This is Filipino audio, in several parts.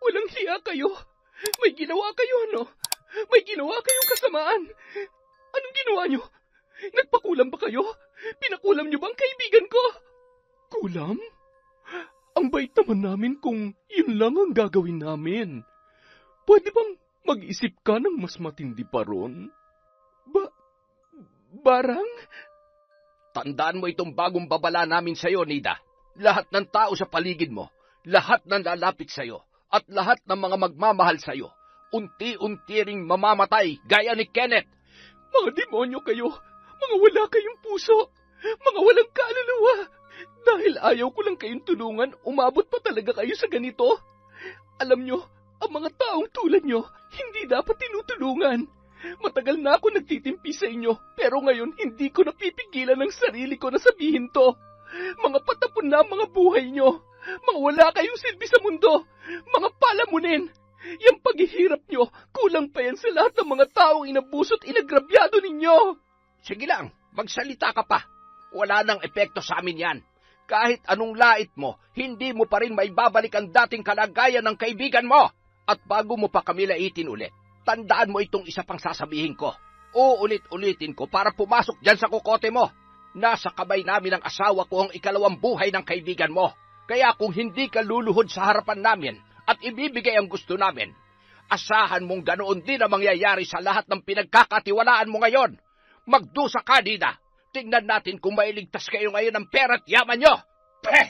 Walang hiya kayo. May ginawa kayo, ano? May ginawa kayong kasamaan. Anong ginawa nyo? Nagpakulam ba kayo? Pinakulam nyo bang kaibigan ko? Kulam? Ang bait naman namin kung yun lang ang gagawin namin. Pwede bang mag-isip ka ng mas matindi pa ron? Barang? Tandaan mo itong bagong babala namin sa'yo, Nida. Lahat ng tao sa paligid mo, lahat ng lalapit sa'yo, at lahat ng mga magmamahal sa'yo, unti-unti ring mamamatay gaya ni Kenneth. Mga demonyo kayo, mga wala kayong puso, mga walang kaluluwa. Dahil ayaw ko lang kayong tulungan, umabot pa talaga kayo sa ganito. Alam nyo, ang mga taong tulad nyo, hindi dapat tinutulungan. Matagal na ako nagtitimpi sa inyo, pero ngayon hindi ko napipigilan ang sarili ko na sabihin to. Mga patapon na ang mga buhay nyo, mga wala kayong silbi sa mundo, mga palamunin. Yang paghihirap nyo, kulang pa yan sa lahat ng mga taong inabuso't inagrabyado ninyo. Sige lang, magsalita ka pa. Wala nang epekto sa amin yan. Kahit anong lait mo, hindi mo pa rin maibabalik ang dating kalagayan ng kaibigan mo. At bago mo pa kami laitin ulit, tandaan mo itong isa pang sasabihin ko. Uulit-ulitin ko para pumasok dyan sa kukote mo. Nasa kamay namin ang asawa ko ang ikalawang buhay ng kaibigan mo. Kaya kung hindi ka luluhod sa harapan namin at ibibigay ang gusto namin, asahan mong ganoon din ang mangyayari sa lahat ng pinagkakatiwalaan mo ngayon. Magdusa ka, Nida. Tingnan natin kung mailigtas kayo ngayon ng pera at yaman nyo. Hindi!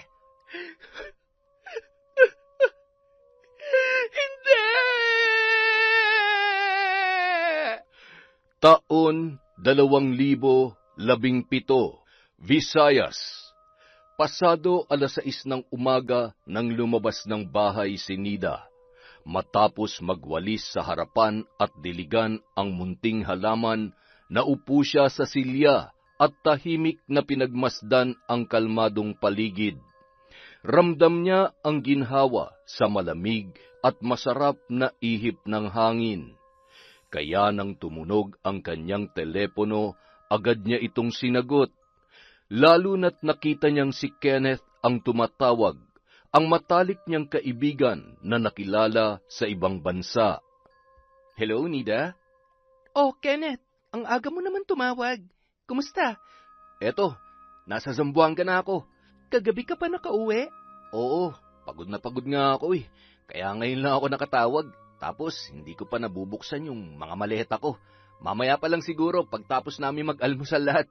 Taon 2017, Visayas. Pasado 6:00 ng umaga nang lumabas ng bahay si Nida. Matapos magwalis sa harapan at diligan ang munting halaman, naupo siya sa silya at tahimik na pinagmasdan ang kalmadong paligid. Ramdam niya ang ginhawa sa malamig at masarap na ihip ng hangin. Kaya nang tumunog ang kanyang telepono, agad niya itong sinagot. Lalo na't nakita niyang si Kenneth ang tumatawag, ang matalik niyang kaibigan na nakilala sa ibang bansa. Hello, Nida? Oh, Kenneth, ang aga mo naman tumawag. Kumusta? Eto, nasa Zamboanga na ako. Kagabi ka pa nakauwi? Oo, pagod na pagod nga ako eh. Kaya ngayon lang ako nakatawag. Tapos, hindi ko pa nabubuksan yung mga maleta ko. Mamaya pa lang siguro pagtapos namin mag-almusal lahat.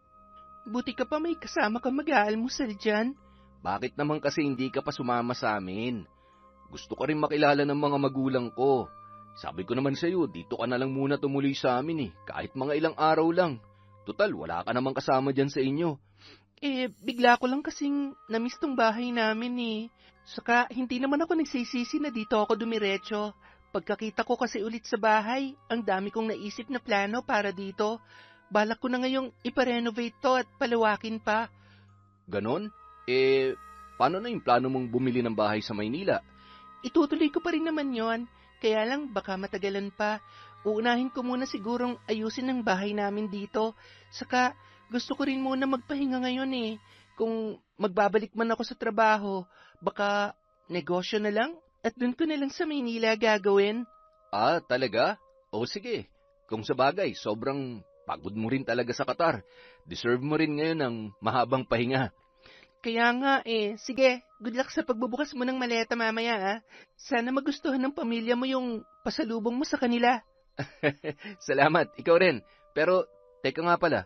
Buti ka pa may kasama ka mag-aalmusal dyan. Bakit naman kasi hindi ka pa sumama sa amin? Gusto ko rin makilala ng mga magulang ko. Sabi ko naman sa'yo, dito ka na lang muna tumuloy sa amin eh. Kahit mga ilang araw lang. Total, wala ka namang kasama dyan sa inyo. Bigla ko lang kasing namiss tong bahay namin eh. Saka, hindi naman ako nagsisisi na dito ako dumiretso. Pagkakita ko kasi ulit sa bahay, ang dami kong naisip na plano para dito. Balak ko na ngayong iparenovate to at palawakin pa. Ganon? Paano na yung plano mong bumili ng bahay sa Maynila? Itutuloy ko pa rin naman yon. Kaya lang, baka matagalan pa. Uunahin ko muna sigurong ayusin ang bahay namin dito. Saka, gusto ko rin muna magpahinga ngayon eh. Kung magbabalik man ako sa trabaho, baka negosyo na lang at dun ko na lang sa Maynila gagawin. Ah, talaga? O sige, kung sa bagay, sobrang pagod mo rin talaga sa Qatar. Deserve mo rin ngayon ng mahabang pahinga. Kaya nga sige, good luck sa pagbubukas mo ng maleta mamaya ah. Sana magustuhan ng pamilya mo yung pasalubong mo sa kanila. Salamat, ikaw rin. Pero, teka nga pala,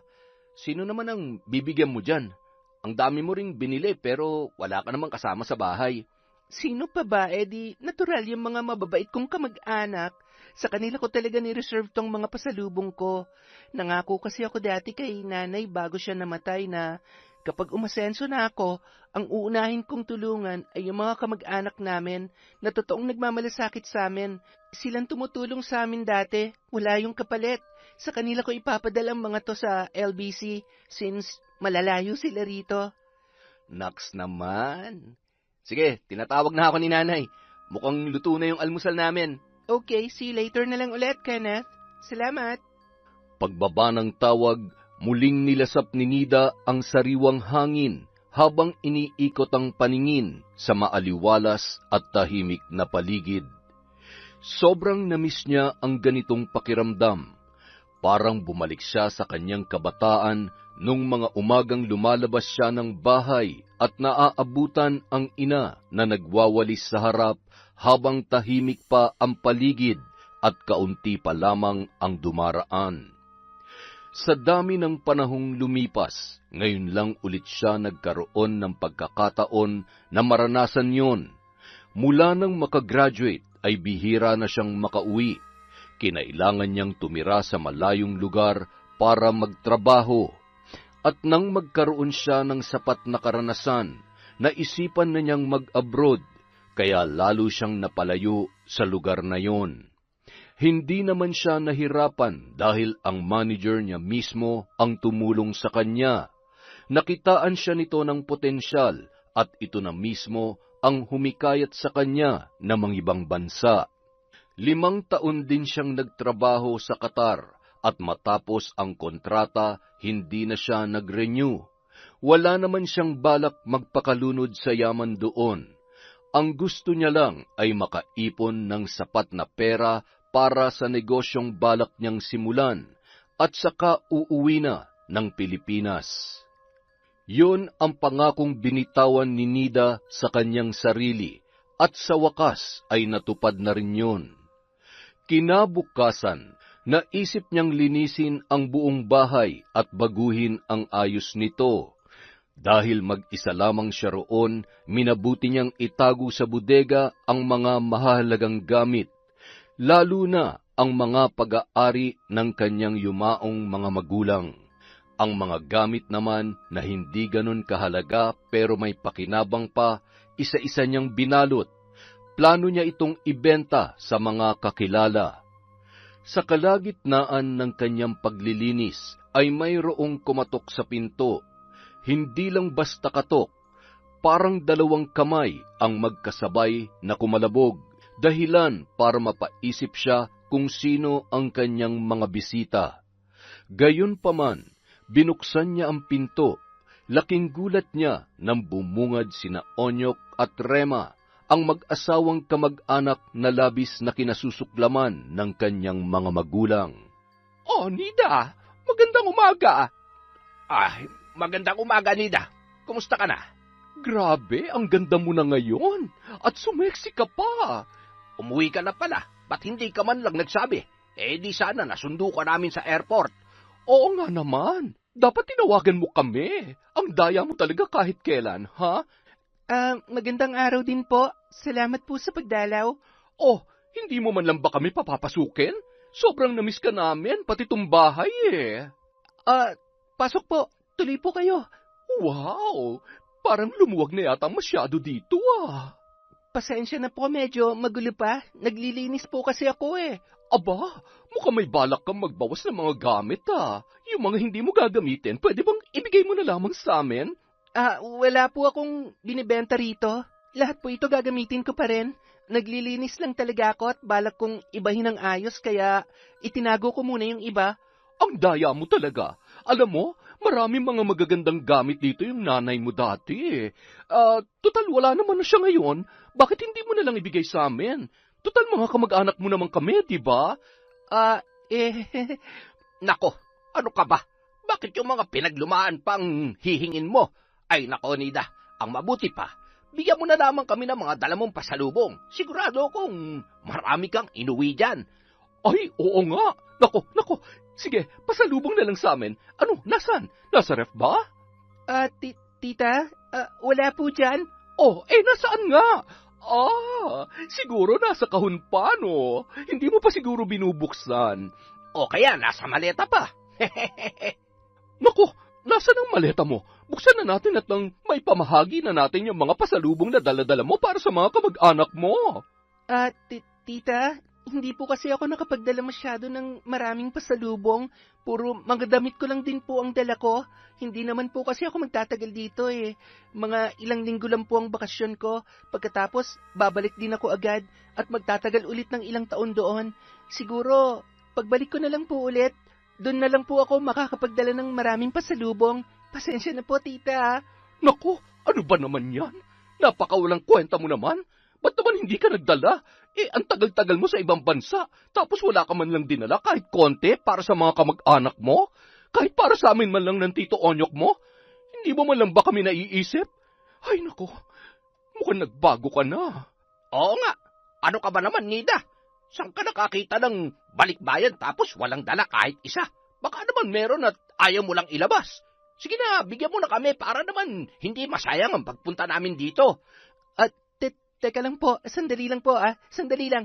sino naman ang bibigyan mo dyan? Ang dami mo ring binili pero wala ka namang kasama sa bahay. Sino pa ba? Di natural yung mga mababait kong kamag-anak. Sa kanila ko talaga ni-reserve tong mga pasalubong ko. Nangako kasi ako dati kay nanay bago siya namatay na kapag umasenso na ako, ang uunahin kong tulungan ay yung mga kamag-anak namin na totoong nagmamalasakit sa amin. Silang tumutulong sa amin dati, wala yung kapalit. Sa kanila ko ipapadala ang mga to sa LBC since malalayo sila rito. Naks naman. Sige, tinatawag na ako ni nanay. Mukhang luto na yung almusal namin. Okay, see you later na lang ulit, Kenneth. Salamat. Pagbaba ng tawag, muling nilasap ni Nida ang sariwang hangin habang iniikot ang paningin sa maaliwalas at tahimik na paligid. Sobrang namiss niya ang ganitong pakiramdam. Parang bumalik siya sa kanyang kabataan nung mga umagang lumalabas siya ng bahay at naaabutan ang ina na nagwawalis sa harap habang tahimik pa ang paligid at kaunti pa lamang ang dumaraan. Sa dami ng panahong lumipas, ngayon lang ulit siya nagkaroon ng pagkakataon na maranasan yon. Mula nang makagraduate ay bihira na siyang makauwi. Kinailangan niyang tumira sa malayong lugar para magtrabaho. At nang magkaroon siya ng sapat na karanasan, naisipan na niyang mag-abroad, kaya lalo siyang napalayo sa lugar na yon. Hindi naman siya nahirapan dahil ang manager niya mismo ang tumulong sa kanya. Nakitaan siya nito ng potensyal at ito na mismo ang humikayat sa kanya na mangibang bansa. 5 taon din siyang nagtrabaho sa Qatar at matapos ang kontrata, hindi na siya nag-renew. Wala naman siyang balak magpakalunod sa yaman doon. Ang gusto niya lang ay makaipon ng sapat na pera para sa negosyong balak niyang simulan at saka uuwi na ng Pilipinas. Yun ang pangakong binitawan ni Nida sa kanyang sarili at sa wakas ay natupad na rin yun. Kinabukasan, naisip niyang linisin ang buong bahay at baguhin ang ayos nito. Dahil mag-isa lamang siya roon, minabuti niyang itago sa bodega ang mga mahalagang gamit, lalo na ang mga pag-aari ng kanyang yumaong mga magulang. Ang mga gamit naman na hindi ganon kahalaga pero may pakinabang pa, isa-isa niyang binalot. Plano niya itong ibenta sa mga kakilala. Sa kalagitnaan ng kanyang paglilinis ay mayroong kumatok sa pinto. Hindi lang basta katok, parang 2 kamay ang magkasabay na kumalabog. Dahilan para mapaisip siya kung sino ang kanyang mga bisita. Gayunpaman, binuksan niya ang pinto. Laking gulat niya nang bumungad sina Onyok at Rema, ang mag-asawang kamag-anak na labis na kinasusuklaman ng kanyang mga magulang. Oh, Nida, magandang umaga. Magandang umaga, Nida. Kumusta ka na? Grabe, ang ganda mo na ngayon. At sumeksi ka pa. Umuwi ka na pala. Ba't hindi ka man lang nagsabi? Di sana nasundo ka namin sa airport. Oo nga naman. Dapat tinawagan mo kami. Ang daya mo talaga kahit kailan, ha? Magandang araw din po. Salamat po sa pagdalaw. Oh, hindi mo man lang ba kami papapasukin? Sobrang namiss ka namin, pati tong bahay eh. Pasok po. Tuloy po kayo. Wow, parang lumuwag na yata masyado dito ah. Pasensya na po, medyo magulo pa. Naglilinis po kasi ako eh. Aba, mukhang may balak kang magbawas ng mga gamit ah. Yung mga hindi mo gagamitin, pwede bang ibigay mo na lamang sa amin? Wala po akong binibenta rito. Lahat po ito gagamitin ko pa rin. Naglilinis lang talaga ako at balak kong ibahin ng ayos kaya itinago ko muna yung iba. Ang daya mo talaga. Alam mo, maraming mga magagandang gamit dito yung nanay mo dati eh. Total wala naman na siya ngayon. Bakit hindi mo na lang ibigay sa amin? Total mga kamag-anak mo naman kami, di ba? Nako, ano ka ba? Bakit yung mga pinaglumaan pang hihingin mo? Ay nako, Nida, ang mabuti pa, bigyan mo na lamang kami ng mga dala mong pasalubong. Sigurado kung marami kang inuwi dyan. Ay, oo nga. Nako. Sige, pasalubong na lang sa amin. Ano, nasan? Nasa ref ba? Tita, wala po dyan. Oh, nasaan nga? Siguro nasa kahon pa, no? Hindi mo pa siguro binubuksan. O kaya nasa maleta pa. Naku, nasaan ang maleta mo? Buksan na natin at nang may pamahagi na natin yung mga pasalubong na dala-dala mo para sa mga kamag-anak mo. Tita, hindi po kasi ako nakapagdala masyado ng maraming pasalubong. Puro mga damit ko lang din po ang dala ko. Hindi naman po kasi ako magtatagal dito eh. Mga ilang linggo lang po ang bakasyon ko. Pagkatapos, babalik din ako agad at magtatagal ulit ng ilang taon doon. Siguro, pagbalik ko na lang po ulit, doon na lang po ako makakapagdala ng maraming pasalubong. Pasensya na po, tita. Naku, ano ba naman yan? Napakawalang kwenta mo naman. Ba't naman hindi ka nagdala? Ang tagal-tagal mo sa ibang bansa, tapos wala ka man lang dinala kahit konti para sa mga kamag-anak mo? Kahit para sa amin man lang ng Tito Onyok mo? Hindi mo man lang ba kami naiisip? Ay nako, mukhang nagbago ka na. Oo nga, ano ka ba naman, Nida? Saan ka nakakita ng balikbayan tapos walang dala kahit isa? Baka naman meron at ayaw mo lang ilabas. Sige na, bigyan mo na kami para naman hindi masayang ang pagpunta namin dito. Teka lang po, sandali lang po sandali lang.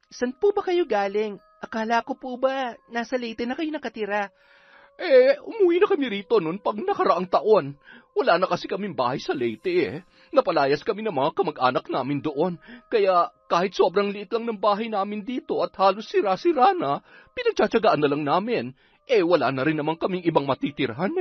Saan po ba kayo galing? Akala ko po ba nasa Leyte na kayo nakatira? Umuwi na kami rito noon pag nakaraang taon. Wala na kasi kaming bahay sa Leyte Napalayas kami ng mga kamag-anak namin doon. Kaya kahit sobrang liit lang ng bahay namin dito at halos sira-sira na, pinagtsatsagaan na lang namin. Wala na rin naman kaming ibang matitirhan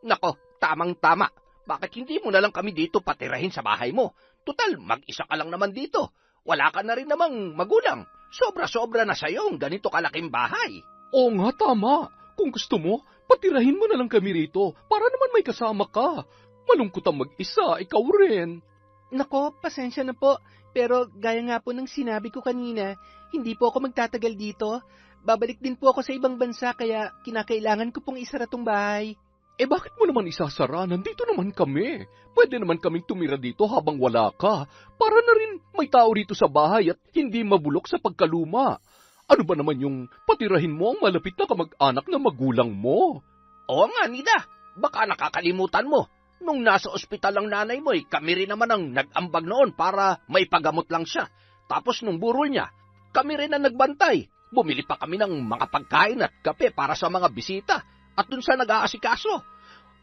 Nako, tamang-tama. Bakit hindi mo na lang kami dito patirahin sa bahay mo? Tutal, mag-isa ka lang naman dito. Wala ka na rin namang magulang. Sobra-sobra na sa'yo ang ganito kalaking bahay. Oo nga, tama. Kung gusto mo, patirahin mo na lang kami rito para naman may kasama ka. Malungkot ang mag-isa, ikaw rin. Nako, pasensya na po. Pero gaya nga po ng sinabi ko kanina, hindi po ako magtatagal dito. Babalik din po ako sa ibang bansa kaya kinakailangan ko pong isara tong bahay. Bakit mo naman isasara? Nandito naman kami. Pwede naman kaming tumira dito habang wala ka. Para na rin may tao rito sa bahay at hindi mabulok sa pagkaluma. Ano ba naman yung patirahin mo ang malapit na kamag-anak na magulang mo? Oo nga, Nida. Baka nakakalimutan mo. Nung nasa ospital ang nanay mo, kami rin naman ang nag-ambag noon para may pagamot lang siya. Tapos nung burol niya, kami rin ang nagbantay. Bumili pa kami ng mga pagkain at kape para sa mga bisita. At dun sa nag-aasikaso.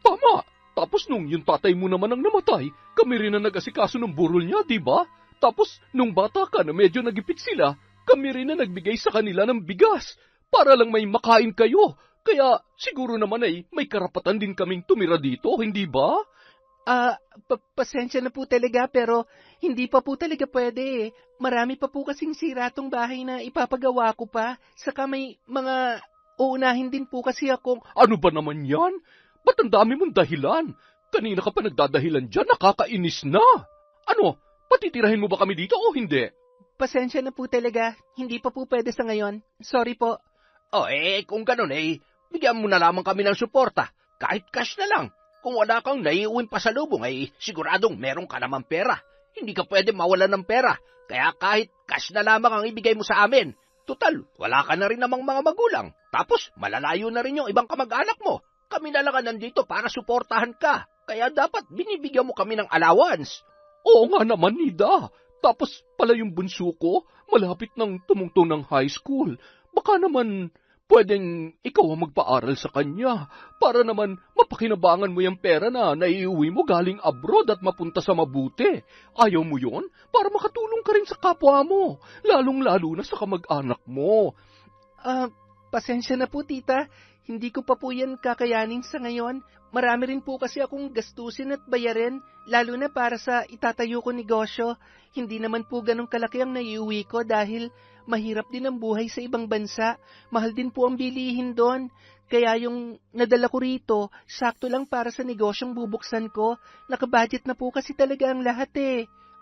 Tama. Tapos nung yung tatay mo naman ang namatay, kami rin ang nag-asikaso ng burol niya, di ba? Tapos nung bata ka na medyo nagipit sila, kami rin na nagbigay sa kanila ng bigas para lang may makain kayo. Kaya siguro naman may karapatan din kaming tumira dito, hindi ba? Pasensya na po talaga pero hindi pa po talaga pwede Marami pa po kasing sira tong bahay na ipapagawa ko pa. Saka may mga uunahin din po kasi akong... Ano ba naman yan? Ba't ang dami mong dahilan? Kanina ka pa nagdadahilan dyan, nakakainis na. Ano, patitirahin mo ba kami dito o hindi? Pasensya na po talaga, hindi pa po pwede sa ngayon. Sorry po. Kung ganun bigyan mo na lamang kami ng suporta. Kahit cash na lang. Kung wala kang naiuwing pasalubong, siguradong meron ka naman pera. Hindi ka pwede mawalan ng pera. Kaya kahit cash na lamang ang ibigay mo sa amin. Tutal, wala ka na rin namang mga magulang. Tapos, malalayo na rin yung ibang kamag-anak mo. Kami na lang nandito para suportahan ka. Kaya dapat binibigyan mo kami ng allowance. Oo nga naman, Nida. Tapos pala yung bunso ko, malapit nang tumungtong ng high school. Baka naman pwedeng ikaw ang magpaaral sa kanya para naman mapakinabangan mo yung pera na naiuwi mo galing abroad at mapunta sa mabuti. Ayaw mo yon? Para makatulong ka rin sa kapwa mo, lalong-lalo na sa kamag-anak mo. Pasensya na po, tita. Hindi ko pa po yan kakayanin sa ngayon. Marami rin po kasi akong gastusin at bayarin, lalo na para sa itatayo ko negosyo. Hindi naman po ganun kalaki ang naiuwi ko dahil mahirap din ang buhay sa ibang bansa. Mahal din po ang bilihin doon. Kaya yung nadala ko rito, sakto lang para sa negosyong bubuksan ko. Nakabudget na po kasi talaga ang lahat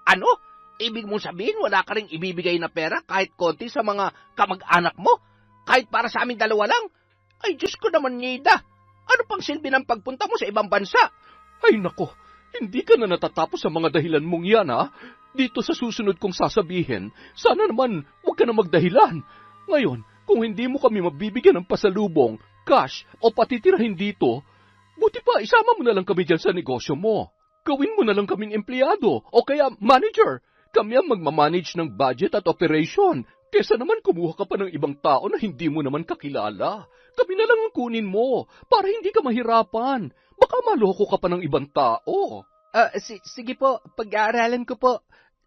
Ano? Ibig mong sabihin wala ka ring ibibigay na pera kahit konti sa mga kamag-anak mo? Kahit para sa amin dalawa lang? Ay, Diyos ko naman, Nida. Ano pang silbi ng pagpunta mo sa ibang bansa? Ay nako, hindi ka na natatapos sa mga dahilan mong yan, ha? Dito sa susunod kong sasabihin, sana naman huwag ka na magdahilan. Ngayon, kung hindi mo kami mabibigyan ng pasalubong, cash o patitirahin dito, buti pa isama mo na lang kami dyan sa negosyo mo. Gawin mo na lang kaming empleyado o kaya manager. Kami ang magmamanage ng budget at operation. Kesa naman kumuha ka pa ng ibang tao na hindi mo naman kakilala. Kami na lang ang kunin mo para hindi ka mahirapan. Baka maloko ka pa ng ibang tao. Sige po, pag-aaralan ko po.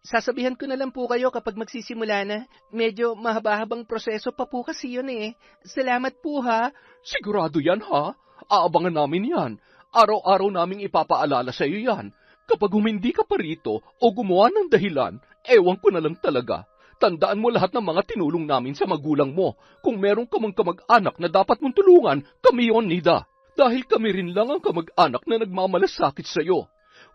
Sasabihan ko na lang po kayo kapag magsisimula na. Medyo mahaba-habang proseso pa po kasi yun Salamat po ha. Sigurado yan ha. Aabangan namin yan. Araw-araw naming ipapaalala sa iyo yan. Kapag humindi ka pa rito o gumawa ng dahilan, ewan ko na lang talaga. Tandaan mo lahat ng mga tinulong namin sa magulang mo. Kung meron ka mang kamag-anak na dapat mong tulungan, kami yon, Nida. Dahil kami rin lang ang kamag-anak na nagmamalasakit sa iyo.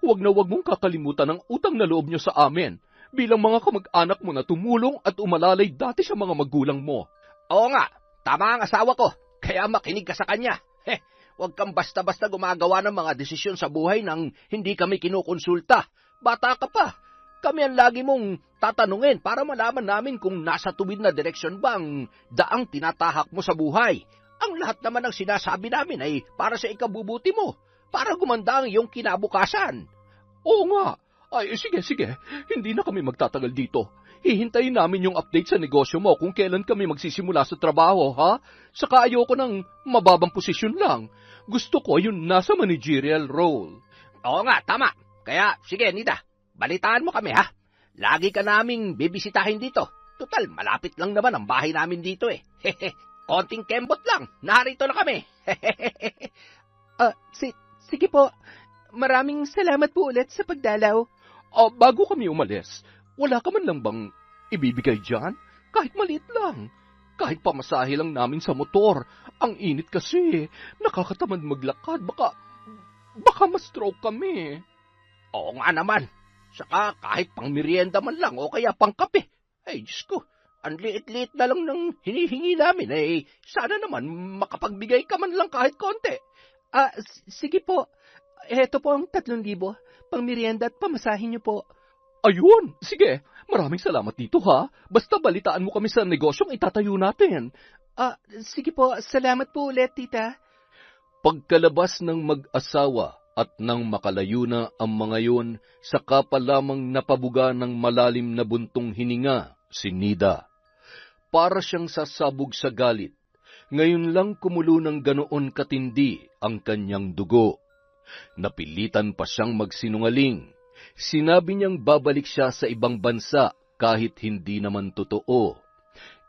huwag na huwag mong kakalimutan ang utang na loob niyo sa amin bilang mga kamag-anak mo na tumulong at umalalay dati sa mga magulang mo. Oo nga, tama ang asawa ko, kaya makinig ka sa kanya. Huwag kang basta-basta gumagawa ng mga desisyon sa buhay nang hindi kami kinukonsulta. Bata ka pa. Kami ang lagi mong tatanungin para malaman namin kung nasa tuwid na direksyon ba ang daang tinatahak mo sa buhay. Ang lahat naman ng sinasabi namin ay para sa ikabubuti mo, para gumanda ang iyong kinabukasan. Oo nga. Ay, sige. Hindi na kami magtatagal dito. Hihintayin namin yung update sa negosyo mo kung kailan kami magsisimula sa trabaho, ha? Saka ayoko ng mababang posisyon lang. Gusto ko yung nasa managerial role. Oo nga, tama. Kaya, sige, Nida, balitaan mo kami, ha? Lagi ka naming bibisitahin dito. Total, malapit lang naman ang bahay namin dito, eh. Konting kembot lang, narito na kami. Sige po. Maraming salamat po ulit sa pagdalaw. Bago kami umalis, wala ka man lang bang ibibigay dyan? Kahit maliit lang. Kahit pamasahe lang namin sa motor. Ang init kasi. Nakakatamad maglakad. Baka ma-stroke kami. Oo nga naman. Saka kahit pang merienda man lang o kaya pang kape. Ay, Diyos ko, ang liit-liit na lang ng hinihingi namin. Sana naman makapagbigay ka man lang kahit konti. Sige po. Heto po ang 3,000. Pang merienda at pamasahin niyo po. Ayun, sige. Maraming salamat dito, ha? Basta balitaan mo kami sa negosyong itatayo natin. Sige po. Salamat po ulit, tita. Pagkalabas ng mag-asawa at nang makalayo na ang mga yun, saka pa lamang napabuga ng malalim na buntong hininga si Nida. Para siyang sasabog sa galit. Ngayon lang kumulo ng ganoon katindi ang kanyang dugo. Napilitan pa siyang magsinungaling. Sinabi niyang babalik siya sa ibang bansa kahit hindi naman totoo.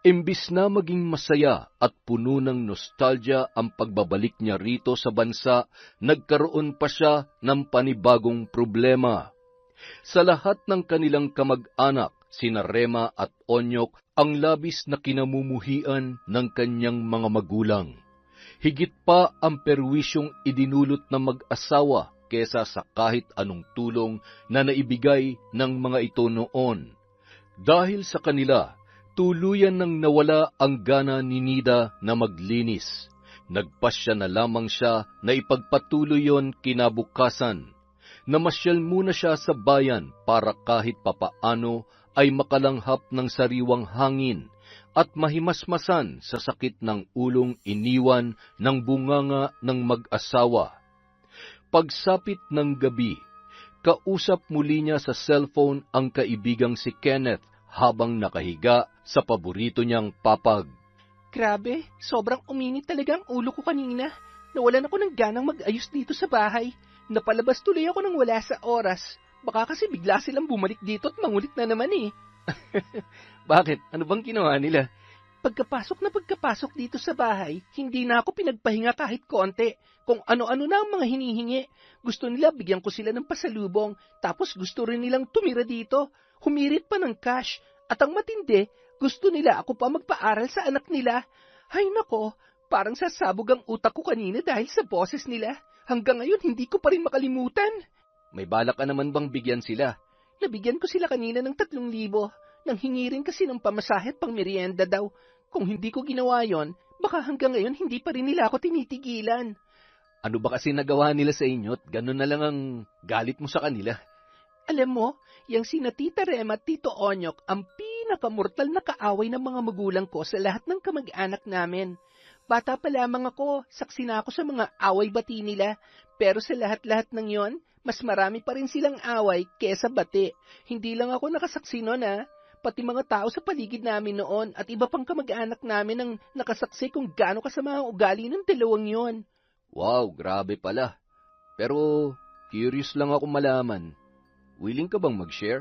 Imbis na maging masaya at puno ng nostalgia ang pagbabalik niya rito sa bansa, nagkaroon pa siya ng panibagong problema. Sa lahat ng kanilang kamag-anak, sina Rema at Onyok, ang labis na kinamumuhian ng kanyang mga magulang. Higit pa ang perwisyong idinulot ng mag-asawa kesa sa kahit anong tulong na naibigay ng mga ito noon. Dahil sa kanila, tuluyan nang nawala ang gana ni Nida na maglinis. Nagpasya na lamang siya na ipagpatuloy yon kinabukasan. Namasyal muna siya sa bayan para kahit papaano ay makalanghap ng sariwang hangin at mahimasmasan sa sakit ng ulong iniwan ng bunganga ng mag-asawa. Pagsapit ng gabi, kausap muli niya sa cellphone ang kaibigang si Kenneth habang nakahiga sa paborito niyang papag. Grabe, sobrang uminit talaga ang ulo ko kanina. Nawalan ako ng ganang mag-ayos dito sa bahay. Napalabas tuloy ako nang wala sa oras. Baka kasi bigla silang bumalik dito at mangulit na naman eh. Bakit? Ano bang ginawa nila? Pagkapasok dito sa bahay, hindi na ako pinagpahinga kahit konti. Kung ano-ano na ang mga hinihingi. Gusto nila bigyan ko sila ng pasalubong, tapos gusto rin nilang tumira dito. Humirit pa ng cash. At ang matindi, gusto nila ako pa magpaaral sa anak nila. Hay nako, parang sasabog ang utak ko kanina dahil sa boses nila. Hanggang ngayon, hindi ko pa rin makalimutan. May balak ka naman bang bigyan sila? Nabigyan ko sila kanina ng 3,000. Nang hingi rin kasi ng pamasahe at pang merienda daw. Kung hindi ko ginawa yon, baka hanggang ngayon hindi pa rin nila ako tinitigilan. Ano ba kasi nagawa nila sa inyo at gano'n na lang ang galit mo sa kanila? Alam mo, yung sina Tita Rema at Tito Onyok ang pinakamortal na kaaway ng mga magulang ko sa lahat ng kamag-anak namin. Bata pa lamang ako, saksi na ako sa mga away-bati nila. Pero sa lahat-lahat ng yon, mas marami pa rin silang away kesa bati. Hindi lang ako nakasaksi noon pati mga tao sa paligid namin noon at iba pang kamag-anak namin ang nakasaksi kung gaano kasama ang ugali ng dalawang yon. Wow, grabe pala. Pero curious lang ako malaman. Willing ka bang mag-share?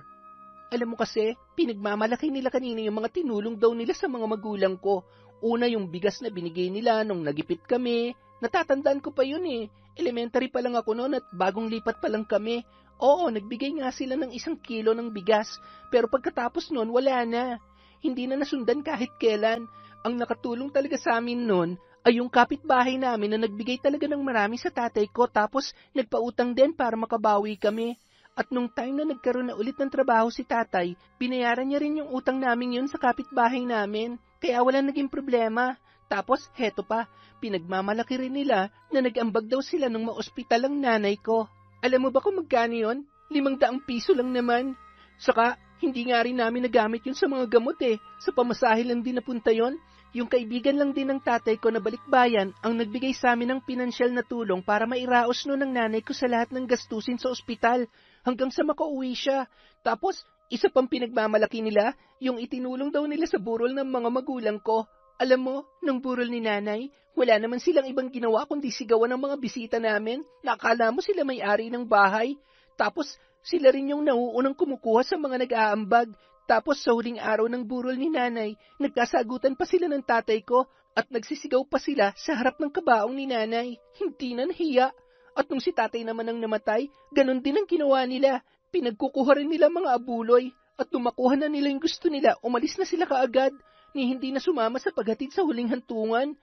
Alam mo kasi, pinagmamalaki nila kanina yung mga tinulong daw nila sa mga magulang ko. Una yung bigas na binigay nila nung nagipit kami. Natatandaan ko pa yun eh. Elementary pa lang ako noon at bagong lipat pa lang kami. Oo, nagbigay nga sila ng 1 kilo ng bigas. Pero pagkatapos noon, wala na. Hindi na nasundan kahit kailan. Ang nakatulong talaga sa amin noon ay yung kapitbahay namin na nagbigay talaga ng marami sa tatay ko tapos nagpautang din para makabawi kami. At nung time na nagkaroon na ulit ng trabaho si tatay, binayaran niya rin yung utang namin yun sa kapitbahay namin. Kaya wala naging problema. Tapos, heto pa, pinagmamalaki rin nila na nag-ambag daw sila nung maospital ang nanay ko. Alam mo ba kung magkano yun? 500 piso lang naman. Saka, hindi nga rin namin nagamit yun sa mga gamot Sa pamasahe lang din napunta yun. Yung kaibigan lang din ng tatay ko na balikbayan ang nagbigay sa amin ng pinansyal na tulong para mairaos no ng nanay ko sa lahat ng gastusin sa ospital hanggang sa makauwi siya. Tapos, isa pang pinagmamalaki nila, yung itinulong daw nila sa burol ng mga magulang ko. Alam mo, nung burol ni nanay, wala naman silang ibang ginawa kundi sigawan ng mga bisita namin. Nakala mo sila may-ari ng bahay. Tapos, sila rin yung nauunang kumukuha sa mga nag-aambag. Tapos sa huling araw ng burol ni nanay, nagkasagutan pa sila ng tatay ko at nagsisigaw pa sila sa harap ng kabaong ni nanay. Hindi na nahiya. At nung si tatay naman ang namatay, ganun din ang ginawa nila. Pinagkukuha rin nila mga abuloy at nung makuha na nila yung gusto nila, umalis na sila kaagad ni hindi na sumama sa paghatid sa huling hantungan.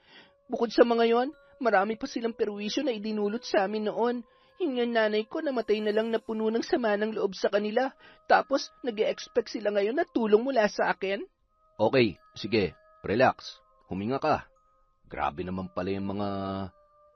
Bukod sa mga yon, marami pa silang perwisyo na idinulot sa amin noon. Yung nanay ko namatay na lang na puno ng sama ng loob sa kanila. Tapos, nag-e-expect sila ngayon na tulong mula sa akin. Okay, sige, relax. Huminga ka. Grabe naman pala yung mga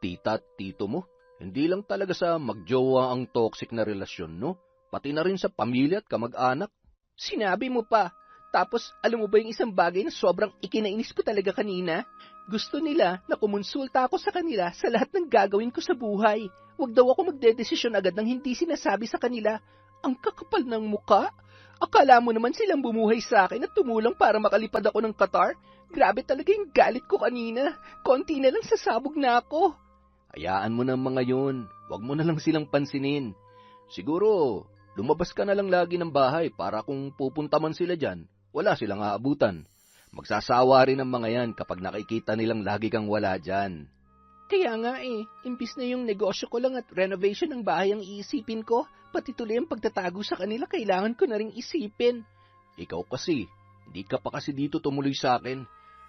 tita at tito mo. Hindi lang talaga sa magjowa ang toxic na relasyon, no? Pati na rin sa pamilya at kamag-anak. Sinabi mo pa. Tapos, alam mo ba yung isang bagay na sobrang ikinainis ko talaga kanina? Gusto nila na kumonsulta ako sa kanila sa lahat ng gagawin ko sa buhay. Huwag daw ako magdedesisyon agad nang hindi sinasabi sa kanila. Ang kakapal ng muka. Akala mo naman silang bumuhay sa akin at tumulong para makalipad ako ng Qatar? Grabe talaga yung galit ko kanina. Konti na lang sasabog na ako. Hayaan mo na mga yun. Huwag mo na lang silang pansinin. Siguro, lumabas ka na lang lagi ng bahay para kung pupunta man sila dyan, wala silang aabutan. Magsasawa rin ang mga yan kapag nakikita nilang lagi kang wala dyan. Kaya nga imbis na yung negosyo ko lang at renovation ng bahay ang iisipin ko, pati tuloy ang pagtatago sa kanila kailangan ko na ring isipin. Ikaw kasi, hindi ka pa kasi dito tumuloy sa akin.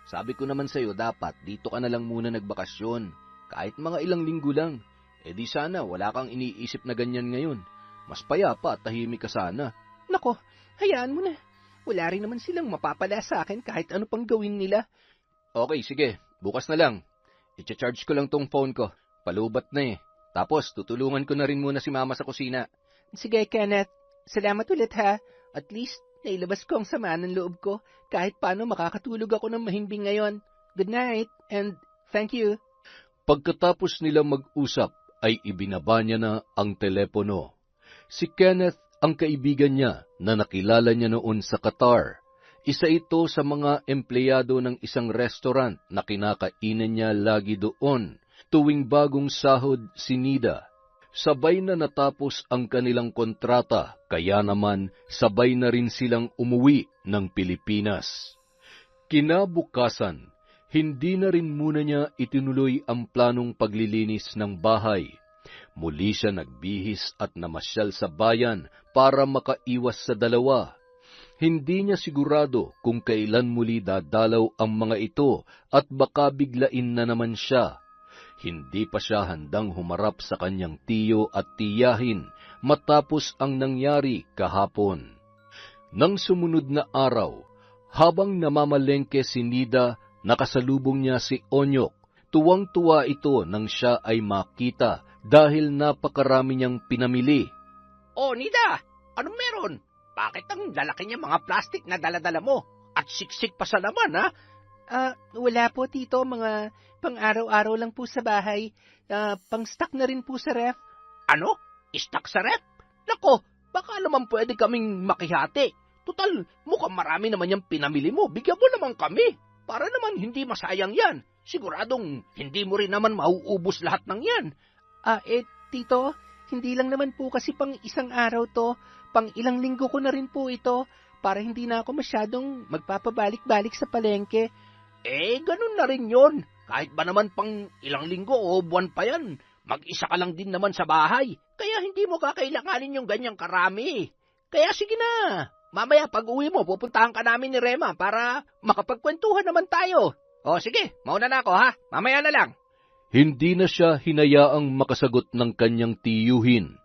Sabi ko naman sa'yo dapat dito ka na lang muna nagbakasyon, kahit mga ilang linggo lang. Di sana wala kang iniisip na ganyan ngayon. Mas payapa at tahimik ka sana. Nako, hayaan mo na. Wala rin naman silang mapapala sa akin kahit ano pang gawin nila. Okay, sige, bukas na lang. I-charge ko lang tong phone ko. Palubat na Tapos, tutulungan ko na rin muna si Mama sa kusina. Sige, Kenneth. Salamat ulit ha. At least, nailabas ko ang sama ng loob ko. Kahit paano makakatulog ako ng mahimbing ngayon. Good night, and thank you. Pagkatapos nila mag-usap, ay ibinaba niya na ang telepono. Si Kenneth, ang kaibigan niya na nakilala niya noon sa Qatar. Isa ito sa mga empleyado ng isang restaurant na kinakainan niya lagi doon tuwing bagong sahod si Nida. Sabay na natapos ang kanilang kontrata, kaya naman sabay na rin silang umuwi ng Pilipinas. Kinabukasan, hindi na rin muna niya itinuloy ang planong paglilinis ng bahay. Muli siya nagbihis at namasyal sa bayan para makaiwas sa dalawa. Hindi niya sigurado kung kailan muli dadalaw ang mga ito at baka biglain na naman siya. Hindi pa siya handang humarap sa kanyang tiyo at tiyahin matapos ang nangyari kahapon. Nang sumunod na araw, habang namamalengke si Nida, nakasalubong niya si Onyok. Tuwang-tuwa ito nang siya ay makita dahil napakarami niyang pinamili. Oh, Nida! Anong meron? Bakit ang lalaki niya mga plastic na daladala mo? At siksik pa sa laman, ha? Wala po, Tito. Mga pang-araw-araw lang po sa bahay. Pang-stock na rin po sa ref. Ano? Stock sa ref? Nako, baka naman pwede kaming makihati. Total, mukhang marami naman yung pinamili mo. Bigyan mo naman kami. Para naman hindi masayang yan. Siguradong hindi mo rin naman mauubos lahat ng yan. Tito, hindi lang naman po kasi pang isang araw to. Pang ilang linggo ko na rin po ito para hindi na ako masyadong magpapabalik-balik sa palengke. Ganun na rin yon. Kahit ba naman pang ilang linggo o buwan pa yan, mag-isa ka lang din naman sa bahay. Kaya hindi mo kakailanganin yung ganyang karami. Kaya sige na, mamaya pag uwi mo, pupuntahan ka namin ni Rema para makapagkwentuhan naman tayo. O sige, mauna na ako ha, mamaya na lang. Hindi na siya hinayaang makasagot ng kanyang tiyuhin.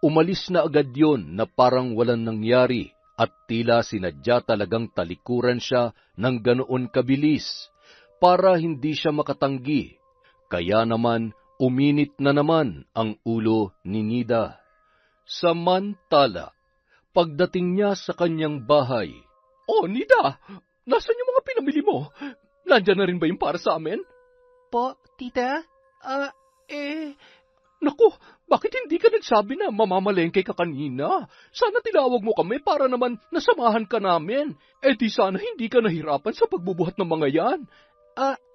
Umalis na agad yon na parang walang nangyari at tila sinadya talagang talikuran siya ng ganoon kabilis para hindi siya makatanggi. Kaya naman uminit na naman ang ulo ni Nida. Samantala, pagdating niya sa kanyang bahay, Oh, Nida, nasan yung mga pinamili mo? Nandyan na rin ba yung para sa amin? Po, tita? Naku, bakit hindi ka nagsabi na mamamalengke ka kanina? Sana tinawag mo kami para naman nasamahan ka namin. Eh di sana hindi ka nahirapan sa pagbubuhat ng mga yan.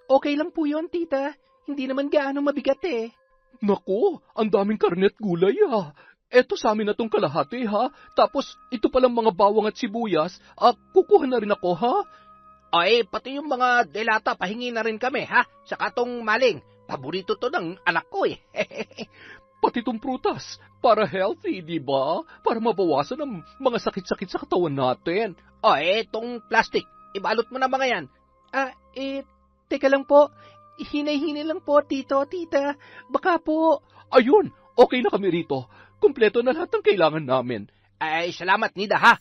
Okay lang po yun, tita. Hindi naman gaano mabigat eh. Naku, ang daming karne at gulay Eto sa amin na tong kalahati Tapos ito palang mga bawang at sibuyas. Kukuha na rin ako Pati yung mga delata, pahingi na rin kami, ha? Saka tong maling. Paborito to ng anak ko eh. Pati tong prutas, para healthy, di ba? Para mabawasan ang mga sakit-sakit sa katawan natin. Tong plastic, ibalot mo na mga yan. Teka lang po. Hinay-hinay lang po, tito, tita. Baka po. Ayun, okay na kami rito. Kumpleto na lahat ng kailangan namin. Salamat, Nida, ha?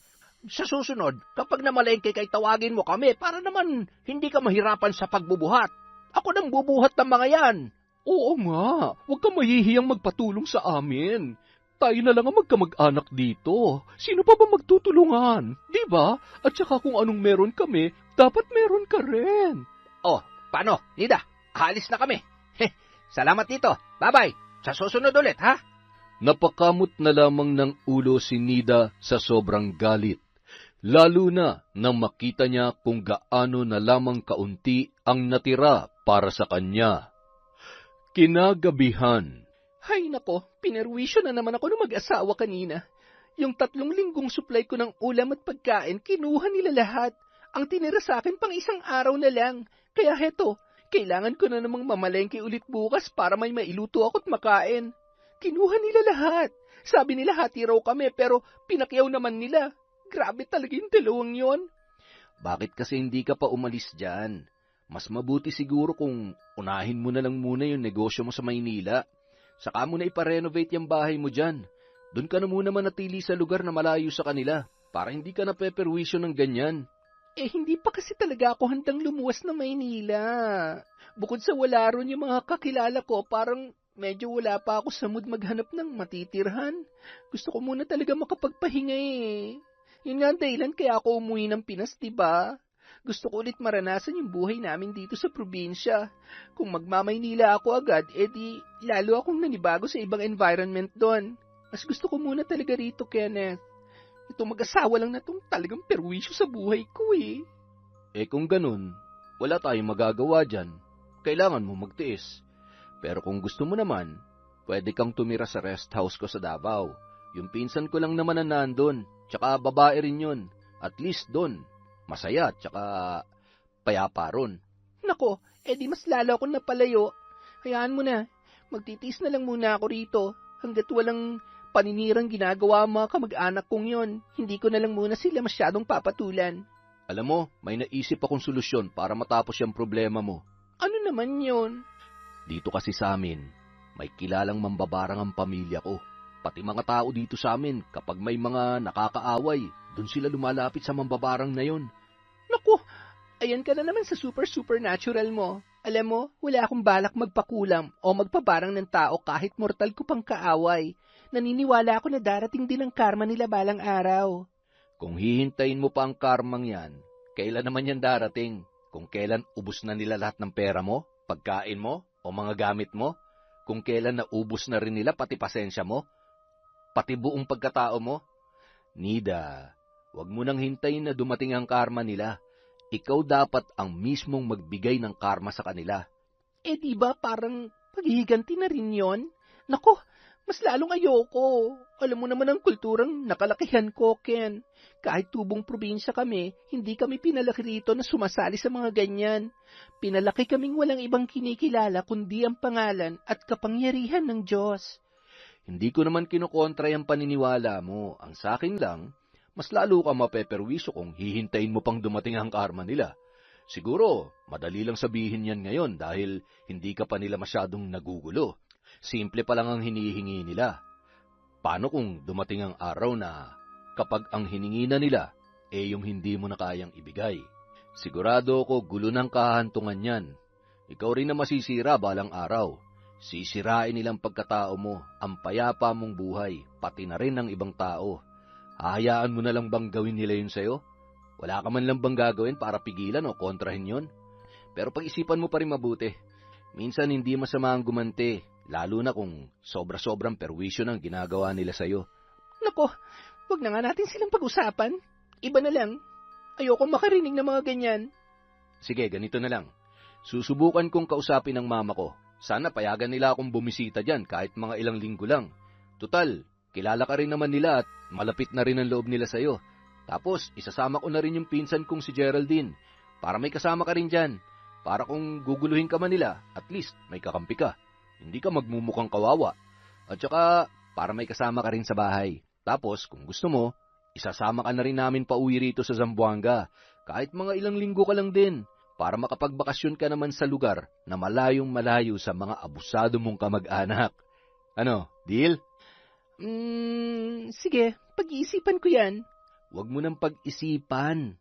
Sa susunod, kapag namalengke kay tawagin mo kami para naman hindi ka mahirapan sa pagbubuhat. Ako nang bubuhat ng mga yan. Oo nga, huwag kang mahihiyang magpatulong sa amin. Tayo na lang ang magkamag-anak dito. Sino pa ba magtutulungan? Di ba? At saka kung anong meron kami, dapat meron ka rin. Paano, Nida? Alis na kami. Salamat dito. Bye-bye. Sa susunod ulit, ha? Napakamot na lamang ng ulo si Nida sa sobrang galit. Lalo na nang makita niya kung gaano na lamang kaunti ang natira para sa kanya. Kinagabihan. Hay nako, pinerwisyo na naman ako ng mag-asawa kanina. Yung 3 linggong supply ko ng ulam at pagkain, kinuha nila lahat. Ang tinira sa akin pang 1 araw na lang. Kaya heto, kailangan ko na namang mamalengke ulit bukas para may mailuto ako at makain. Kinuha nila lahat. Sabi nila hati raw kami pero pinakyaw naman nila. Grabe talaga yung 2 yon. Bakit kasi hindi ka pa umalis dyan? Mas mabuti siguro kung unahin mo na lang muna yung negosyo mo sa Maynila. Saka mo na iparenovate yung bahay mo dyan. Doon ka na muna manatili sa lugar na malayo sa kanila para hindi ka napeperwisyo ng ganyan. Hindi pa kasi talaga ako handang lumuwas na Maynila. Bukod sa wala ron yung mga kakilala ko, parang medyo wala pa ako sa mood maghanap ng matitirhan. Gusto ko muna talaga makapagpahinga eh. Yun nga ang dahilan kaya ako umuwi ng Pinas, diba? Gusto ko ulit maranasan yung buhay namin dito sa probinsya. Kung magmamaynila ako agad, di lalo akong nanibago sa ibang environment doon. Mas gusto ko muna talaga rito, Kenneth. Itong mag-asawa lang na itong talagang perwisyo sa buhay ko eh. Kung ganun, wala tayong magagawa dyan. Kailangan mo magtiis. Pero kung gusto mo naman, pwede kang tumira sa rest house ko sa Davao. Yung pinsan ko lang naman na nandun, tsaka babae rin yun. At least doon, masaya, tsaka payapa ron. Nako, di mas lalo akong napalayo. Hayaan mo na, magtitiis na lang muna ako rito. Hanggat walang paninirang ginagawa mga kamag-anak kong yon, hindi ko na lang muna sila masyadong papatulan. Alam mo, may naisip akong solusyon para matapos yung problema mo. Ano naman yon? Dito kasi sa amin, may kilalang mambabarang ang pamilya ko. Pati mga tao dito sa amin, kapag may mga nakakaaway, doon sila lumalapit sa mambabarang na yon. Naku, ayan ka na naman sa supernatural mo. Alam mo, wala akong balak magpakulam o magpabarang ng tao kahit mortal ko pang kaaway. Naniniwala ako na darating din ang karma nila balang araw. Kung hihintayin mo pa ang karmang yan, kailan naman yan darating? Kung kailan ubos na nila lahat ng pera mo, pagkain mo, o mga gamit mo? Kung kailan naubos na rin nila pati pasensya mo? Pati buong pagkatao mo? Nida, wag mo nang hintayin na dumating ang karma nila. Ikaw dapat ang mismong magbigay ng karma sa kanila. Diba parang paghihiganti na rin yon? Nako, mas lalong ayoko. Alam mo naman ang kulturang nakalakihan ko, Ken. Kahit tubong probinsya kami, hindi kami pinalaki rito na sumasali sa mga ganyan. Pinalaki kaming walang ibang kinikilala kundi ang pangalan at kapangyarihan ng Diyos. Hindi ko naman kinukontra yung paniniwala mo. Ang sakin lang, mas lalo ka mapeperwiso kung hihintayin mo pang dumating ang karma nila. Siguro, madali lang sabihin yan ngayon dahil hindi ka pa nila masyadong nagugulo. Simple pa lang ang hinihingi nila. Paano kung dumating ang araw na kapag ang hiningi na nila, yung hindi mo na kayang ibigay? Sigurado ako gulo ng kahantungan yan. Ikaw rin na masisira balang araw. Sisirain nilang pagkatao mo, ang payapa mong buhay, pati na rin ng ibang tao. Hahayaan mo na lang bang gawin nila yun sa'yo? Wala ka man lang bang gagawin para pigilan o kontrahin yun? Pero pag-isipan mo pa rin mabuti. Minsan hindi masama ang gumanti, lalo na kung sobra-sobrang perwisyo ng ginagawa nila sa'yo. Nako, wag na nga natin silang pag-usapan. Iba na lang. Ayoko makarinig ng mga ganyan. Sige, ganito na lang. Susubukan kong kausapin ng mama ko. Sana payagan nila akong bumisita dyan kahit mga ilang linggo lang. Tutal, kilala ka rin naman nila at malapit na rin ang loob nila sa'yo. Tapos, isasama ko na rin yung pinsan kong si Geraldine para may kasama ka rin dyan. Para kung guguluhin ka man nila, at least may kakampi ka. Hindi ka magmumukhang kawawa. At saka, para may kasama ka rin sa bahay. Tapos, kung gusto mo, isasama ka na rin namin pauwi rito sa Zamboanga. Kahit mga ilang linggo ka lang din. Para makapagbakasyon ka naman sa lugar na malayong malayo sa mga abusado mong kamag-anak. Ano, deal? Sige, pag-iisipan ko yan. Huwag mo nang pag-isipan.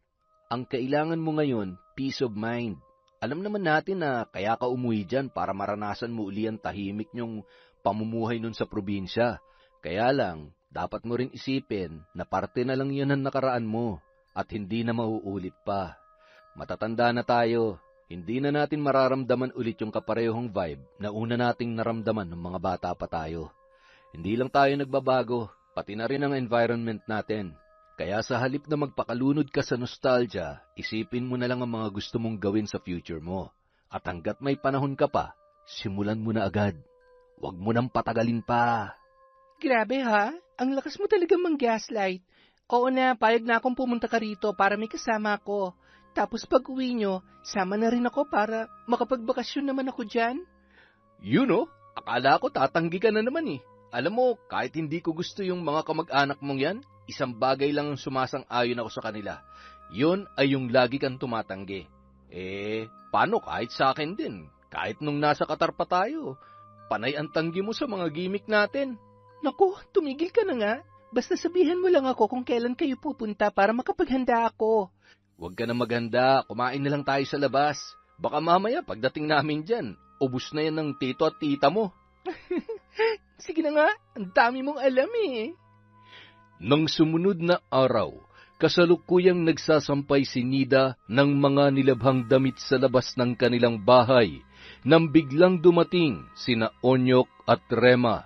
Ang kailangan mo ngayon, peace of mind. Alam naman natin na kaya ka umuwi dyan para maranasan mo uli ang tahimik niyong pamumuhay nun sa probinsya. Kaya lang, dapat mo rin isipin na parte na lang yun ang nakaraan mo at hindi na mauulit pa. Matatanda na tayo, hindi na natin mararamdaman ulit yung kaparehong vibe na una nating naramdaman ng mga bata pa tayo. Hindi lang tayo nagbabago, pati na rin ang environment natin. Kaya sa halip na magpakalunod ka sa nostalgia, isipin mo na lang ang mga gusto mong gawin sa future mo. At hanggat may panahon ka pa, simulan mo na agad. Huwag mo nang patagalin pa. Grabe ha, ang lakas mo talagang mang-gaslight. Oo na, payag na akong pumunta ka rito para may kasama ako. Tapos pag uwi nyo, sama na rin ako para makapagbakasyon naman ako dyan. Akala ko tatanggi ka na naman eh. Alam mo, kahit hindi ko gusto yung mga kamag-anak mong yan, isang bagay lang ang sumasang-ayon ako sa kanila. Yun ay yung lagi kang tumatanggi. Paano kahit sa akin din? Kahit nung nasa Qatar pa tayo, panay ang tanggi mo sa mga gimmick natin. Naku, tumigil ka na nga. Basta sabihan mo lang ako kung kailan kayo pupunta para makapaghanda ako. Huwag ka na maghanda, kumain na lang tayo sa labas. Baka mamaya pagdating namin dyan, ubus na yan ng tito at tita mo. Sige na nga, ang dami mong alam eh. Nang sumunod na araw, kasalukuyang nagsasampay si Nida ng mga nilabhang damit sa labas ng kanilang bahay nang biglang dumating sina Onyok at Rema.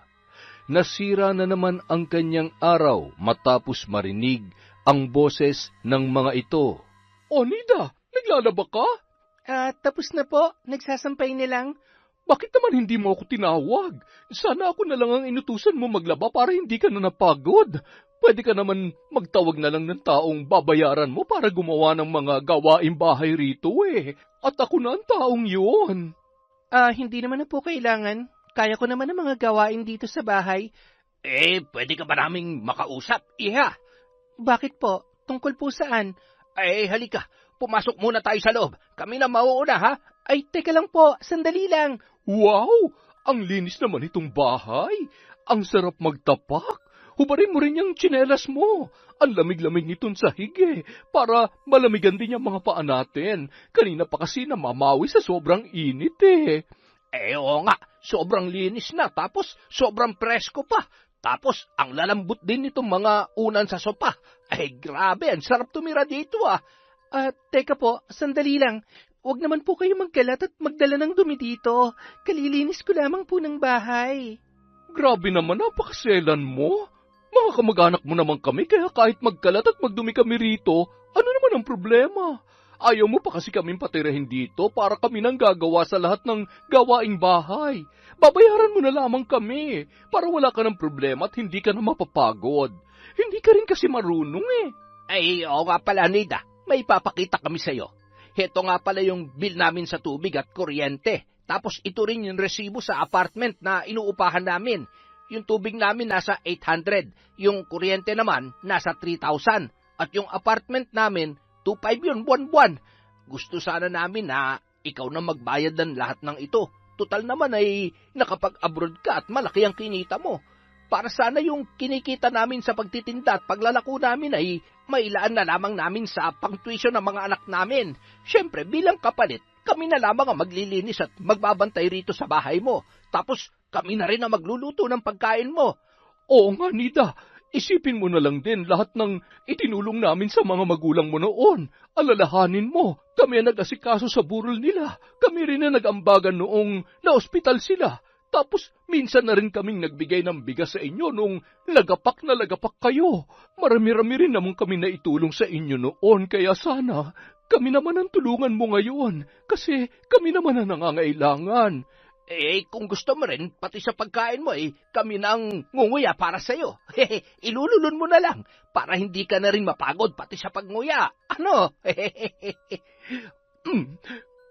Nasira na naman ang kanyang araw matapos marinig ang boses ng mga ito. O Nida, naglalaba ka? Tapos na po, nagsasampay na lang. Bakit naman hindi mo ako tinawag? Sana ako na lang ang inutusan mo maglaba para hindi ka na napagod. Pwede ka naman magtawag na lang ng taong babayaran mo para gumawa ng mga gawaing bahay rito eh. At ako na ang taong yun. Hindi naman na po kailangan. Kaya ko naman ang mga gawain dito sa bahay. Pwede ka ba naming makausap, iha? Bakit po? Tungkol po saan? Halika. Pumasok muna tayo sa loob. Kami na mauuna, ha? Ay, teka lang po. Sandali lang. Wow! Ang linis naman itong bahay. Ang sarap magtapak. Hubarin mo rin yung tsinelas mo. Ang lamig-lamig nitong sahig eh. Para malamigan din yung mga paa natin. Kanina pa kasi namamawi sa sobrang init eh. Oo nga. Sobrang linis na. Tapos sobrang presko pa. Tapos ang lalambot din nitong mga unan sa sopa. Grabe. Ang sarap tumira dito ah. Teka po. Sandali lang. Huwag naman po kayo magkalat at magdala ng dumi dito. Kalilinis ko lamang po ng bahay. Grabe naman, napakaselan mo. Mga kamag-anak mo naman kami, kaya kahit magkalat at magdumi kami rito, ano naman ang problema? Ayaw mo pa kasi kaming patirahin dito para kami nang gagawa sa lahat ng gawaing bahay. Babayaran mo na lamang kami para wala ka ng problema at hindi ka na mapapagod. Hindi ka rin kasi marunong eh. Oo nga pala, Nida. May ipapakita kami sa'yo. Heto nga pala yung bill namin sa tubig at kuryente. Tapos ito rin yung resibo sa apartment na inuupahan namin. Yung tubig namin nasa 800, yung kuryente naman nasa 3,000. At yung apartment namin, 2,500 yun buwan-buwan. Gusto sana namin na ikaw na magbayad ng lahat ng ito. Total naman ay nakapag-abroad ka at malaki ang kinita mo. para sana yung kinikita namin sa pagtitinda at paglalako namin ay mailaan na lamang namin sa pang-tuition ng mga anak namin. Siyempre, bilang kapalit, kami na lamang ang maglilinis at magbabantay rito sa bahay mo. Tapos, kami na rin ang magluluto ng pagkain mo. Oo nga, Nida. Isipin mo na lang din lahat ng itinulong namin sa mga magulang mo noon. Alalahanin mo, kami ang nag-asikaso sa burol nila. Kami rin ang nag-ambagan noong na-ospital sila. Tapos, minsan na rin kaming nagbigay ng bigas sa inyo nung lagapak na lagapak kayo. Marami-rami rin naman kami na itulong sa inyo noon, kaya sana kami naman ang tulungan mo ngayon kasi kami naman ang nangangailangan. Kung gusto mo rin, pati sa pagkain mo, kami na ang ngunguya para sa'yo. Ilululun mo na lang para hindi ka na rin mapagod pati sa pagnguya. Ano?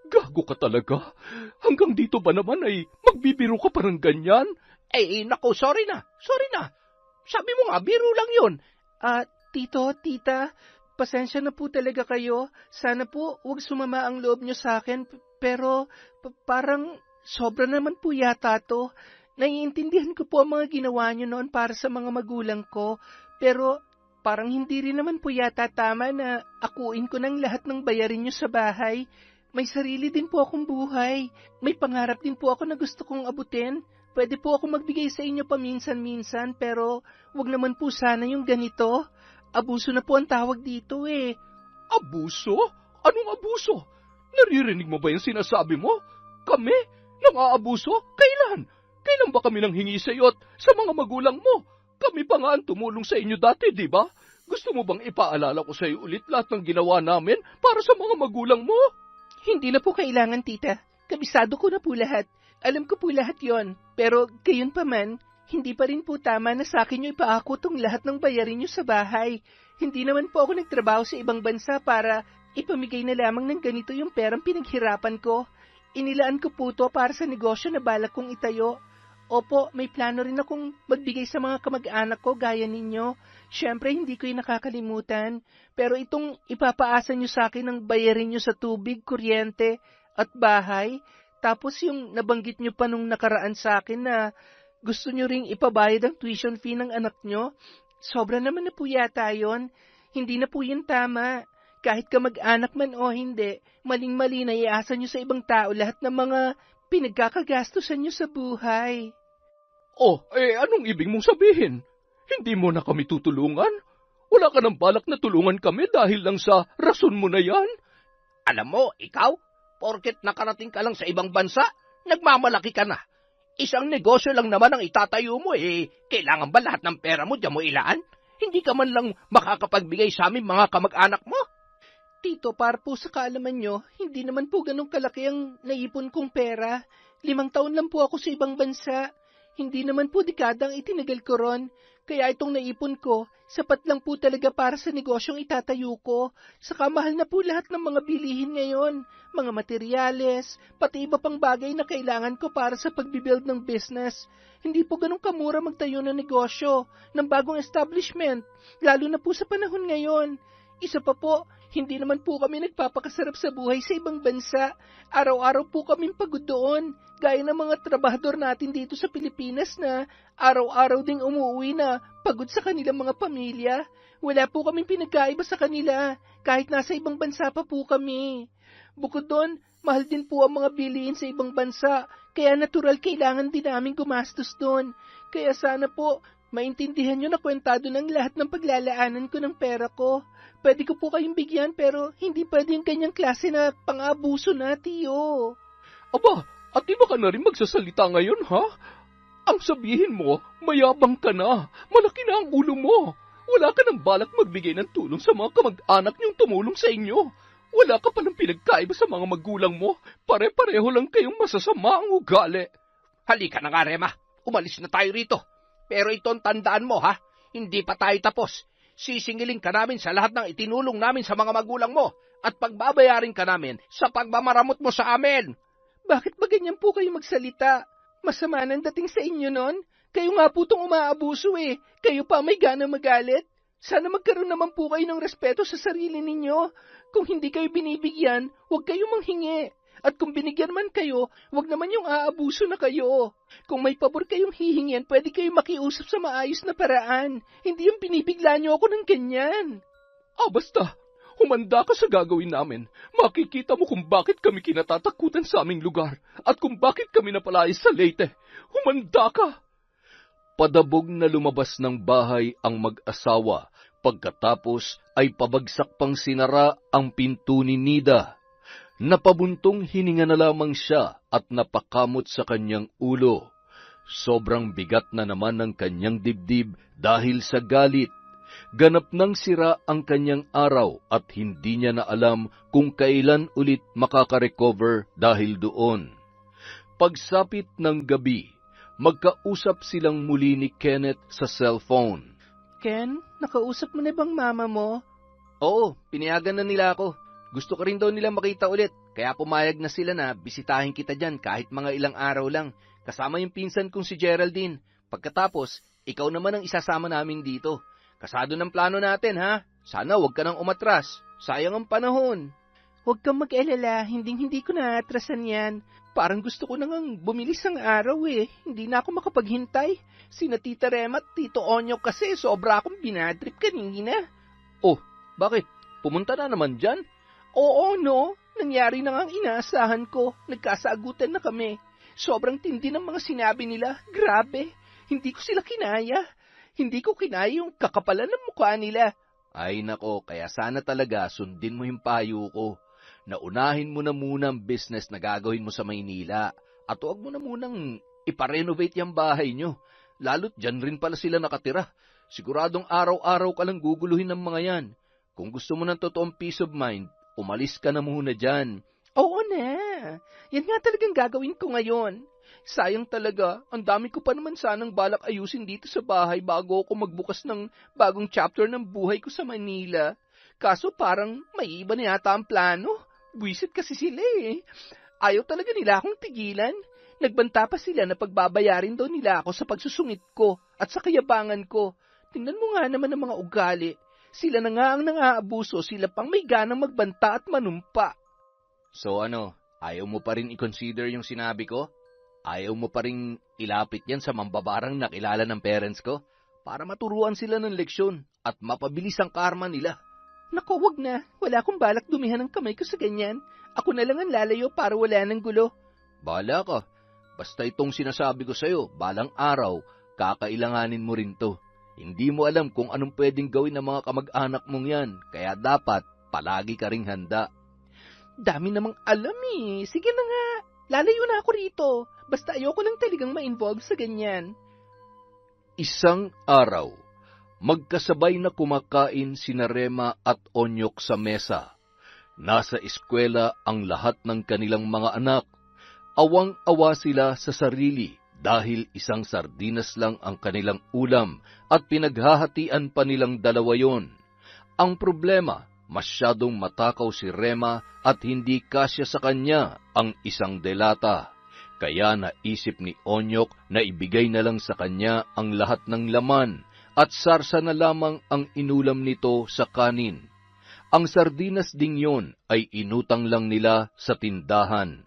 Gago ka talaga. Hanggang dito ba naman ay magbibiro ka parang ganyan? Naku, sorry na. Sabi mo nga, biro lang yun. Tito, tita, pasensya na po talaga kayo. Sana po huwag sumama ang loob nyo sa akin, pero parang sobra naman po yata to. Naiintindihan ko po ang mga ginawa nyo noon para sa mga magulang ko, pero parang hindi rin naman po yata tama na akuin ko ng lahat ng bayarin nyo sa bahay. May sarili din po akong buhay. May pangarap din po ako na gusto kong abutin. Pwede po ako magbigay sa inyo paminsan-minsan, pero wag naman po sana yung ganito. Abuso na po ang tawag dito eh. Abuso? Anong abuso? Naririnig mo ba yung sinasabi mo? Kami? Nang-aabuso? Kailan? Kailan ba kami nang hingi sa iyo at sa mga magulang mo? Kami pa nga ang tumulong sa inyo dati, di ba? Gusto mo bang ipaalala ko sa iyo ulit lahat ng ginawa namin para sa mga magulang mo? Hindi na po kailangan, tita. Kabisado ko na po lahat. Alam ko po lahat yon. Pero gayon pa man, hindi pa rin po tama na sa akin nyo ipaako tong lahat ng bayarin nyo sa bahay. Hindi naman po ako nagtrabaho sa ibang bansa para ipamigay na lamang ng ganito yung perang pinaghirapan ko. Inilaan ko po to para sa negosyo na balak kong itayo. Opo, may plano rin akong magbigay sa mga kamag-anak ko gaya ninyo. Siyempre, hindi ko yung nakakalimutan. Pero itong ipapaasa nyo sa akin ng bayarin nyo sa tubig, kuryente, at bahay, tapos yung nabanggit nyo pa nung nakaraan sa akin na gusto nyo ring ipabayad ang tuition fee ng anak nyo, sobra naman na po yata yun. Hindi na po yun tama. Kahit kamag-anak man o hindi, maling-mali na iasa nyo sa ibang tao lahat ng mga pinagkakagastusan nyo sa buhay. Anong ibig mong sabihin? Hindi mo na kami tutulungan? Wala ka ng balak na tulungan kami dahil lang sa rason mo na yan? Alam mo, ikaw, porket nakarating ka lang sa ibang bansa, nagmamalaki ka na. Isang negosyo lang naman ang itatayo mo kailangan ba lahat ng pera mo diyan mo ilaan? Hindi ka man lang makakapagbigay sa amin mga kamag-anak mo? Tito, para po sa kaalaman nyo, hindi naman po ganun kalaki ang naipon kong pera. 5 taon lang po ako sa ibang bansa. Hindi naman po dekada ang itinagal ko ron. Kaya itong naipon ko, sapat lang po talaga para sa negosyong itatayo ko. Saka mahal na po lahat ng mga bilihin ngayon. Mga materyales, pati iba pang bagay na kailangan ko para sa pagbibuild ng business. Hindi po ganun kamura magtayo ng negosyo, ng bagong establishment, lalo na po sa panahon ngayon. Isa pa po, hindi naman po kami nagpapakasarap sa buhay sa ibang bansa. Araw-araw po kaming pagod doon, gaya ng mga trabahador natin dito sa Pilipinas na araw-araw ding umuwi na pagod sa kanilang mga pamilya. Wala po kaming pinagkaiba sa kanila, kahit nasa ibang bansa pa po kami. Bukod doon, mahal din po ang mga bilihin sa ibang bansa, kaya natural kailangan din namin gumastos doon. Kaya sana po, maintindihan nyo na kwentado ng lahat ng paglalaanan ko ng pera ko. Pwede ko po kayong bigyan pero hindi pwede yung kanyang klase na pang-abuso na, tiyo. Aba, at di ba ka na rin magsasalita ngayon, ha? Ang sabihin mo, mayabang ka na. Malaki na ang ulo mo. Wala ka ng balak magbigay ng tulong sa mga kamag-anak niyong tumulong sa inyo. Wala ka palang pinagkaiba sa mga magulang mo. Pare-pareho lang kayong masasama ang ugali. Halika na nga, Rema. Umalis na tayo rito. Pero itong tandaan mo, ha? Hindi pa tayo tapos. Sisingilin ka namin sa lahat ng itinulong namin sa mga magulang mo at pagbabayarin ka namin sa pagmamaramot mo sa amin. Bakit ba ganyan po kayo magsalita? Masama nang dating sa inyo nun? Kayo nga po itong umaabuso eh. Kayo pa may gana magalit. Sana magkaroon naman po kayo ng respeto sa sarili ninyo. Kung hindi kayo binibigyan, huwag kayo manghingi. At kung binigyan man kayo, wag naman yung aabuso na kayo. Kung may pabor kayong hihingin, pwede kayong makiusap sa maayos na paraan. Hindi yung binibigla niyo ako ng ganyan. Basta, humanda ka sa gagawin namin. Makikita mo kung bakit kami kinatatakutan sa aming lugar at kung bakit kami napalayas sa Leyte. Humanda ka! Padabog na lumabas ng bahay ang mag-asawa. Pagkatapos ay pabagsak pang sinara ang pinto ni Nida. Napabuntong hininga na lamang siya at napakamot sa kanyang ulo. Sobrang bigat na naman ng kanyang dibdib dahil sa galit. Ganap nang sira ang kanyang araw at hindi niya na alam kung kailan ulit makaka-recover dahil doon. Pagsapit ng gabi, magkausap silang muli ni Kenneth sa cellphone. Ken, nakausap mo na bang mama mo? Oo, pinayagan na nila ako. Gusto ko rin daw nila makita ulit, kaya pumayag na sila na bisitahin kita dyan kahit mga ilang araw lang, kasama yung pinsan kong si Geraldine. Pagkatapos, ikaw naman ang isasama namin dito. Kasado ng plano natin, ha? Sana huwag ka nang umatras. Sayang ang panahon. Huwag kang mag-alala, hindi ko naatrasan yan. Parang gusto ko nang bumilis ang araw eh. Hindi na ako makapaghintay. Sina Tita Rema at Tito Onyok kasi sobra akong binadrip kanina. Oh, bakit? Pumunta na naman dyan? Oo, no? Nangyari na nga ang inaasahan ko. Nagkasagutan na kami. Sobrang tindi ng mga sinabi nila. Grabe. Hindi ko sila kinaya. Hindi ko kinaya yung kakapalan ng mukha nila. Ay nako, kaya sana talaga sundin mo yung payo ko. Naunahin mo na muna ang business na gagawin mo sa Maynila. At huwag mo na munang iparenovate yung bahay nyo. Lalo't dyan rin pala sila nakatira. Siguradong araw-araw ka lang guguluhin ng mga yan. Kung gusto mo ng totoong peace of mind, umalis ka na muna dyan. Oo na. Yan nga talagang gagawin ko ngayon. Sayang talaga, ang dami ko pa naman sanang balak ayusin dito sa bahay bago ako magbukas ng bagong chapter ng buhay ko sa Manila. Kaso parang may iba na yata ang plano. Buwisit kasi sila eh. Ayaw talaga nila akong tigilan. Nagbanta pa sila na pagbabayarin daw nila ako sa pagsusungit ko at sa kayabangan ko. Tingnan mo nga naman ang mga ugali. Sila na nga ang nang-aabuso, sila pang may ganang magbanta at manumpa. So ano, ayaw mo pa rin i-consider yung sinabi ko? Ayaw mo pa rin ilapit yan sa mambabarang nakilala ng parents ko? Para maturuan sila ng leksyon at mapabilis ang karma nila. Naku, wag na. Wala akong balak dumihan ng kamay ko sa ganyan. Ako na lang ang lalayo para wala ng gulo. Bahala ka. Basta itong sinasabi ko sa'yo, balang araw, kakailanganin mo rin to. Hindi mo alam kung anong pwedeng gawin ng mga kamag-anak mong yan, kaya dapat palagi ka ring handa. Dami namang alam eh. Sige na nga. Lalayo na ako rito. Basta ayoko lang talagang ma-involve sa ganyan. Isang araw, magkasabay na kumakain sina Rema at Onyok sa mesa. Nasa eskwela ang lahat ng kanilang mga anak. Awang-awa sila sa sarili dahil isang sardinas lang ang kanilang ulam at pinaghahatian pa nilang dalawa yon. Ang problema, masyadong matakaw si Rema at hindi kasya sa kanya ang isang delata. Kaya naisip ni Onyok na ibigay na lang sa kanya ang lahat ng laman at sarsa na lamang ang inulam nito sa kanin. Ang sardinas ding yon ay inutang lang nila sa tindahan.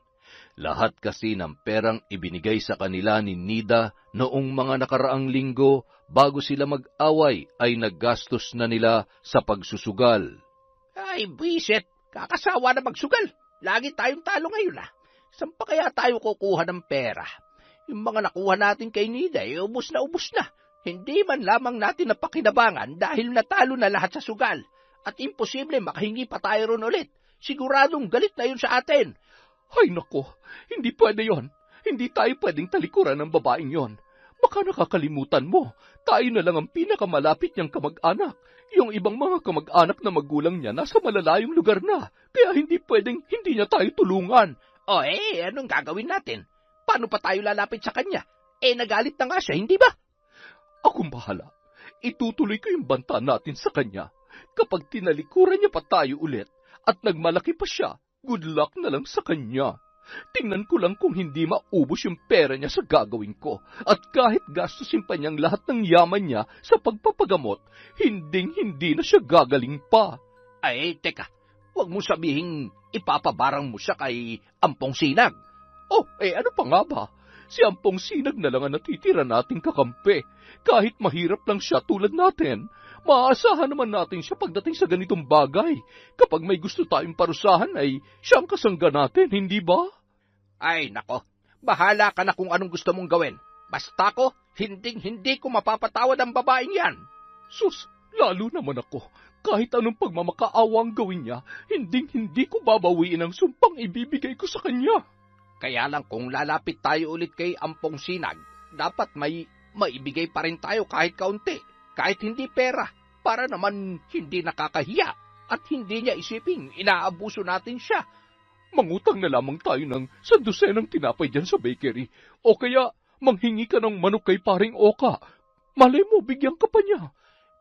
Lahat kasi ng perang ibinigay sa kanila ni Nida noong mga nakaraang linggo bago sila mag-away ay naggastos na nila sa pagsusugal. Ay, bisit! Kakasawa na magsugal! Lagi tayong talo ngayon ah! Saan pa kaya tayo kukuha ng pera? Yung mga nakuha natin kay Nida, ubos na ubos na. Hindi man lamang natin napakinabangan dahil natalo na lahat sa sugal. At imposible makahingi pa tayo ron ulit. Siguradong galit na yun sa atin. Ay nako, hindi pwede yon. Hindi tayo pwedeng talikuran ng babaeng yon. Baka nakakalimutan mo, tayo na lang ang pinakamalapit niyang kamag-anak. Yung ibang mga kamag-anak na magulang niya nasa malalayong lugar na. Kaya hindi pwedeng hindi niya tayo tulungan. O anong gagawin natin? Paano pa tayo lalapit sa kanya? Nagalit na nga siya, hindi ba? Akong bahala. Itutuloy ko yung banta natin sa kanya. Kapag tinalikuran niya pa tayo ulit at nagmalaki pa siya, good luck na lang sa kanya. Tingnan ko lang kung hindi maubos yung pera niya sa gagawin ko. At kahit gastusin pa niyang lahat ng yaman niya sa pagpapagamot, hindi na siya gagaling pa. Teka. Huwag mo sabihing ipapabarang mo siya kay Ampong Sinag. Oh, ano pa nga ba? Si Ampong Sinag na lang ang natitira nating kakampi. Kahit mahirap lang siya tulad natin, maaasahan naman natin siya pagdating sa ganitong bagay. Kapag may gusto tayong parusahan ay siya ang kasangga natin, hindi ba? Ay, nako, bahala ka na kung anong gusto mong gawin. Basta ko, hindi ko mapapatawad ang babaeng yan. Sus, lalo naman ako. Kahit anong pagmamakaawang gawin niya, hindi ko babawiin ang sumpang ibibigay ko sa kanya. Kaya lang kung lalapit tayo ulit kay Ampong Sinag, dapat may maibigay pa rin tayo kahit kaunti, kahit hindi pera, para naman hindi nakakahiya at hindi niya isiping inaabuso natin siya. Mangutang na lamang tayo ng 100 tinapay dyan sa bakery, o kaya manghingi ka ng manok kay paring Oka. Malay mo, bigyan ka pa niya.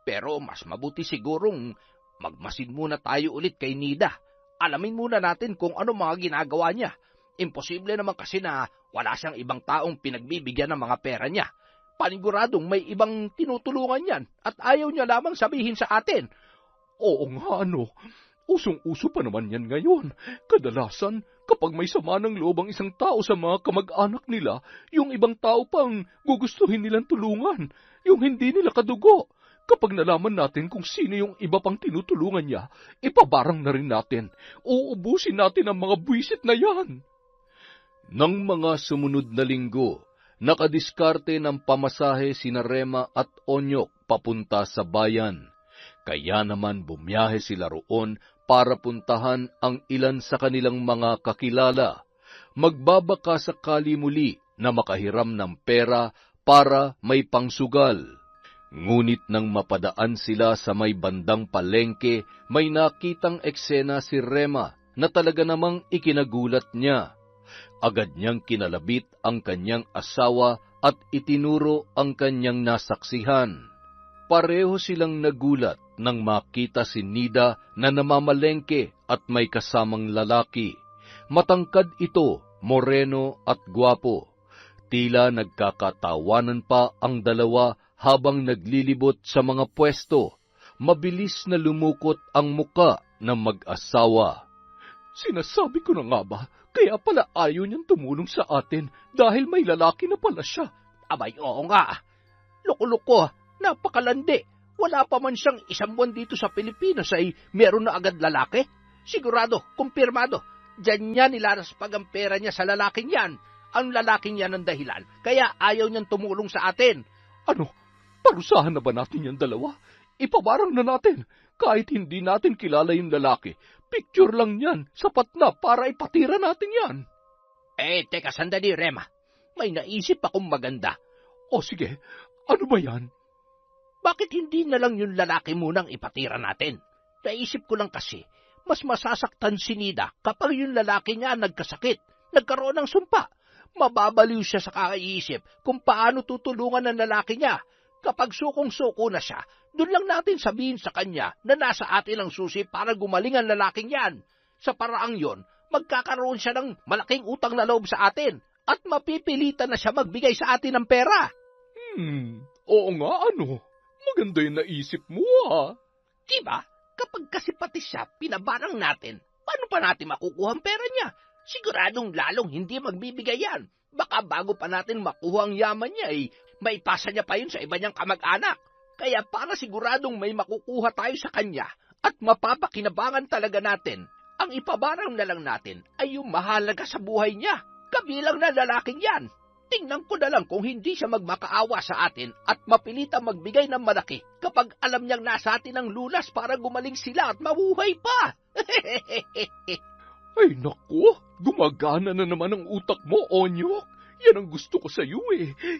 Pero mas mabuti sigurong magmasid muna tayo ulit kay Nida. Alamin muna natin kung ano mga ginagawa niya. Imposible naman kasi na wala siyang ibang taong pinagbibigyan ng mga pera niya. Paniguradong may ibang tinutulungan yan at ayaw niya lamang sabihin sa atin. Oo nga, usong-uso pa naman yan ngayon. Kadalasan, kapag may sama ng loob ang isang tao sa mga kamag-anak nila, yung ibang tao pang gugustuhin nilang tulungan, yung hindi nila kadugo. Kapag nalaman natin kung sino yung iba pang tinutulungan niya, ipabarang na rin natin. Uubusin natin ang mga buwisit na yan. Nang mga sumunod na linggo, nakadiskarte ng pamasahe sina Rema at Onyok papunta sa bayan. Kaya naman bumiyahe sila roon para puntahan ang ilan sa kanilang mga kakilala. Magbabaka sakali muli na makahiram ng pera para may pangsugal. Ngunit nang mapadaan sila sa may bandang palengke, may nakitang eksena si Rema na talaga namang ikinagulat niya. Agad niyang kinalabit ang kanyang asawa at itinuro ang kanyang nasaksihan. Pareho silang nagulat nang makita si Nida na namamalengke at may kasamang lalaki. Matangkad ito, moreno at gwapo. Tila nagkakatawanan pa ang dalawa habang naglilibot sa mga pwesto. Mabilis na lumukot ang muka ng mag-asawa. Sinasabi ko na nga ba, kaya pala ayaw niyang tumulong sa atin dahil may lalaki na pala siya. Abay, oo nga. Loko-loko, napakalandi. Wala pa man siyang 1 buwan dito sa Pilipinas ay meron na agad lalaki. Sigurado, kumpirmado. Diyan niya nilaraspag ang pera niya sa lalaking yan. Ang lalaking yan ang dahilan, kaya ayaw niyang tumulong sa atin. Ano? Parusahan na ba natin yung dalawa? Ipabarang na natin. Kahit hindi natin kilala yung lalaki, picture lang yan, sapat na para ipatira natin yan. Teka sandali, Rema. May naisip akong maganda. O sige, ano ba yan? Bakit hindi na lang yung lalaki munang ipatira natin? Naisip ko lang kasi, mas masasaktan si Nida kapag yung lalaki niya nagkasakit, nagkaroon ng sumpa. Mababaliw siya sa kakaisip kung paano tutulungan ng lalaki niya. Kapag sukong-suko na siya, doon lang natin sabihin sa kanya na nasa atin ang susi para gumaling ang lalaking yan. Sa paraang yon, magkakaroon siya ng malaking utang na loob sa atin at mapipilitan na siya magbigay sa atin ng pera. Oo nga, maganda yung naisip mo, ha? Diba? Kapag kasi pati siya pinabarang natin, paano pa natin makukuha ang pera niya? Siguradong lalong hindi magbibigay yan. Baka bago pa natin makuha ang yaman niya, maipasa niya pa yun sa iba niyang kamag-anak. Kaya para siguradong may makukuha tayo sa kanya at mapapakinabangan talaga natin, ang ipabarang na lang natin ay yung mahalaga sa buhay niya, kabilang na lalaking yan. Tingnan ko na lang kung hindi siya magmakaawa sa atin at mapilitang magbigay ng malaki kapag alam niyang nasa atin ang lunas para gumaling sila at mabuhay pa. Ay naku, gumagana na naman ang utak mo, Onyok. Yan ang gusto ko sa iyo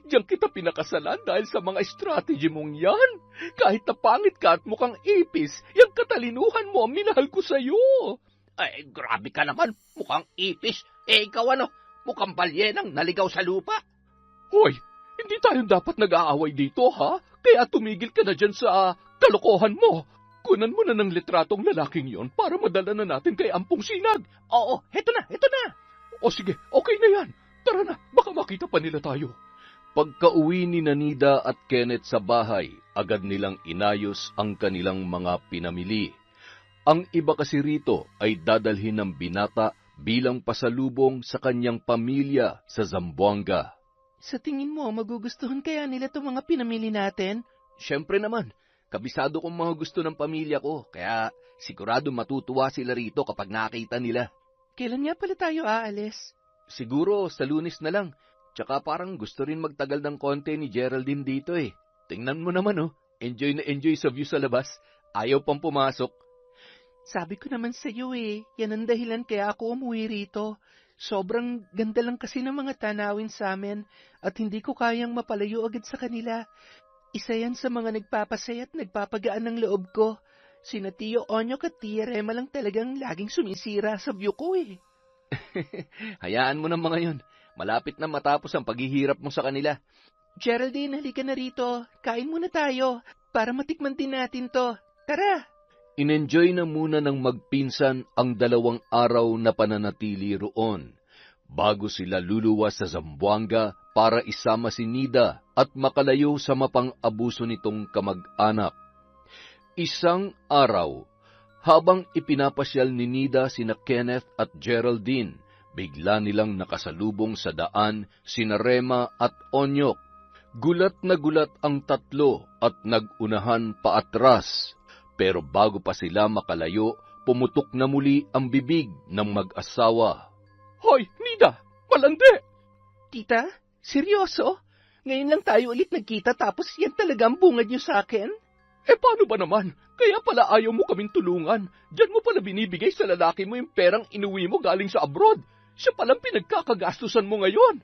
Diyan kita pinakasalan dahil sa mga strategy mong yan. Kahit na pangit ka at mukhang ipis, yung katalinuhan mo ang minahal ko sa iyo. Ay, grabe ka naman. Mukhang ipis. Ikaw mukhang balyenang naligaw sa lupa. Hoy, hindi tayo dapat nag-aaway dito, ha? Kaya tumigil ka na dyan sa kalokohan mo. Kunan mo na ng litratong lalaking yon para madala na natin kay Ampong Sinag. Oo, heto na. O sige, okay na yan. Tara na, baka makita pa nila tayo. Pagka-uwi ni Nida at Kenneth sa bahay, agad nilang inayos ang kanilang mga pinamili. Ang iba kasi rito ay dadalhin ng binata bilang pasalubong sa kanyang pamilya sa Zamboanga. Sa tingin mo, magugustuhan kaya nila itong mga pinamili natin? Siyempre naman, kabisado kong mga gusto ng pamilya ko, kaya sigurado matutuwa sila rito kapag nakita nila. Kailan nga pala tayo aalis? Siguro sa Lunes na lang. Tsaka parang gusto rin magtagal ng konti ni Geraldine dito eh. Tingnan mo naman enjoy na enjoy sa view sa labas. Ayaw pang pumasok. Sabi ko naman sa iyo yan ang dahilan kaya ako umuwi rito. Sobrang ganda lang kasi ng mga tanawin sa amin at hindi ko kayang mapalayo agad sa kanila. Isa yan sa mga nagpapasaya at nagpapagaan ng loob ko. Sina Tio Onyok at Tia Rema lang talagang laging sumisira sa view ko eh. Hayaan mo ng mga yun. Malapit na matapos ang paghihirap mo sa kanila. Geraldine, halika na rito. Kain muna tayo para matikman din natin to. Tara! Inenjoy na muna ng magpinsan ang 2 araw na pananatili roon bago sila luluwas sa Zamboanga para isama si Nida at makalayo sa mapang-abuso nitong kamag-anak. Isang araw, habang ipinapasyal ni Nida sina Kenneth at Geraldine, bigla nilang nakasalubong sa daan sina Rema at Onyok. Gulat na gulat ang tatlo at nagunahan paatras. Pero bago pa sila makalayo, pumutok na muli ang bibig ng mag-asawa. Hoy, Nida! Malandi! Tita, seryoso? Ngayon lang tayo ulit nagkita tapos yan talaga ang bungad niyo sa akin? Paano ba naman? Kaya pala ayaw mo kaming tulungan. Diyan mo pala binibigay sa lalaki mo yung perang inuwi mo galing sa abroad. Siya palang pinagkakagastusan mo ngayon.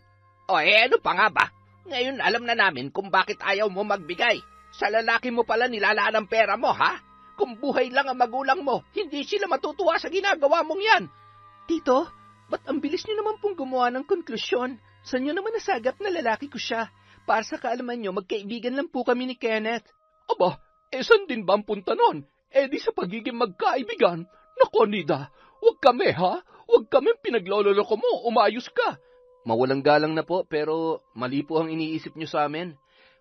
Ano pa nga ba? Ngayon alam na namin kung bakit ayaw mo magbigay. Sa lalaki mo pala nilalaan ang pera mo, ha? Kung buhay lang ang magulang mo, hindi sila matutuwa sa ginagawa mong yan. Tito, ba't ang bilis niyo naman pong gumawa ng konklusyon? Saan niyo naman nasagap na lalaki ko siya? Para sa kaalaman niyo, magkaibigan lang po kami ni Kenneth. Aba, saan din ba ang punta nun? Di sa pagiging magkaibigan. Nako, Nida, huwag kami ha? Huwag kami pinaglololoko mo, umayos ka. Mawalang galang na po, pero mali po ang iniisip niyo sa amin.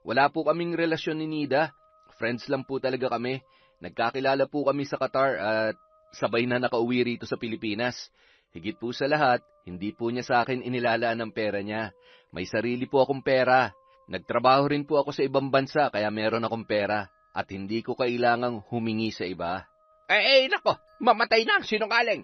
Wala po kaming relasyon ni Nida. Friends lang po talaga kami. Nagkakilala po kami sa Qatar at sabay na nakauwi rito sa Pilipinas. Higit po sa lahat, hindi po niya sa akin inilalaan ang pera niya. May sarili po akong pera. Nagtrabaho rin po ako sa ibang bansa kaya meron akong pera at hindi ko kailangang humingi sa iba. Nako, mamatay na ang sinungaling.